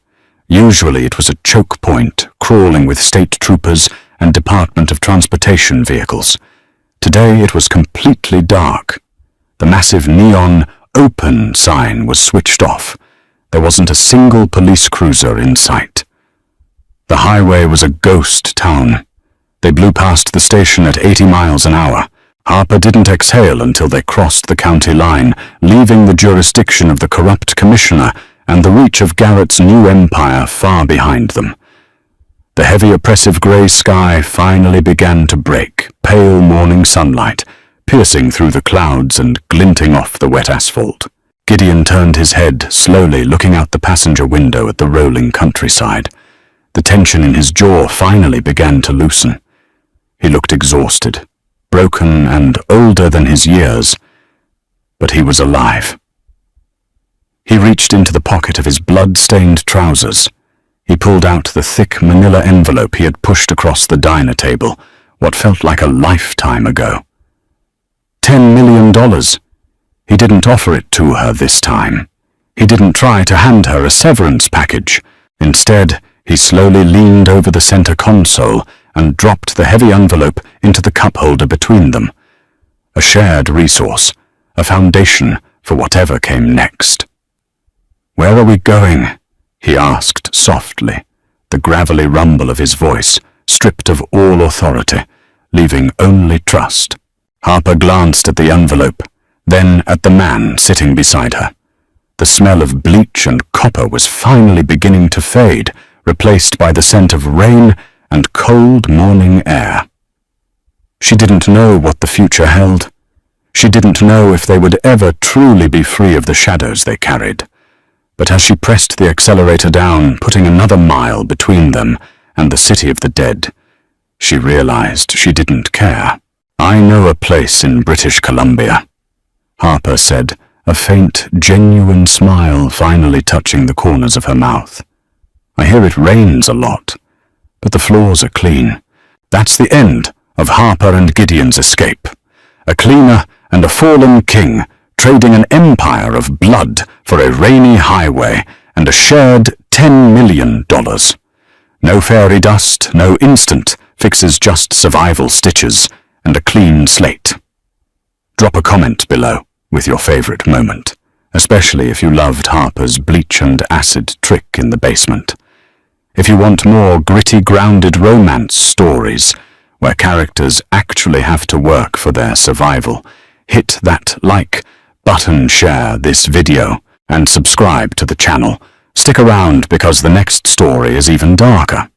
Usually it was a choke point, crawling with state troopers and Department of Transportation vehicles. Today it was completely dark. The massive neon "Open" sign was switched off. There wasn't a single police cruiser in sight. The highway was a ghost town. They blew past the station at 80 miles an hour. Harper didn't exhale until they crossed the county line, leaving the jurisdiction of the corrupt commissioner and the reach of Garrett's new empire far behind them. The heavy oppressive grey sky finally began to break, pale morning sunlight, piercing through the clouds and glinting off the wet asphalt. Gideon turned his head, slowly looking out the passenger window at the rolling countryside. The tension in his jaw finally began to loosen. He looked exhausted, broken and older than his years, but he was alive. He reached into the pocket of his blood-stained trousers. He pulled out the thick manila envelope he had pushed across the diner table, what felt like a lifetime ago. $10 million. He didn't offer it to her this time. He didn't try to hand her a severance package. Instead, he slowly leaned over the center console and dropped the heavy envelope into the cup holder between them. A shared resource, a foundation for whatever came next. "Where are we going?" he asked softly, the gravelly rumble of his voice stripped of all authority, leaving only trust. Harper glanced at the envelope, then at the man sitting beside her. The smell of bleach and copper was finally beginning to fade, replaced by the scent of rain and cold morning air. She didn't know what the future held. She didn't know if they would ever truly be free of the shadows they carried. But as she pressed the accelerator down, putting another mile between them and the city of the dead, she realized she didn't care. "I know a place in British Columbia," Harper said, a faint, genuine smile finally touching the corners of her mouth. "I hear it rains a lot, but the floors are clean. That's the end of Harper and Gideon's escape. A cleaner and a fallen king trading an empire of blood for a rainy highway and a shared $10 million. No fairy dust, no instant fixes, just survival stitches and a clean slate. Drop a comment below with your favorite moment, especially if you loved Harper's bleach and acid trick in the basement. If you want more gritty, grounded romance stories where characters actually have to work for their survival, hit that like button, share this video, and subscribe to the channel. Stick around because the next story is even darker.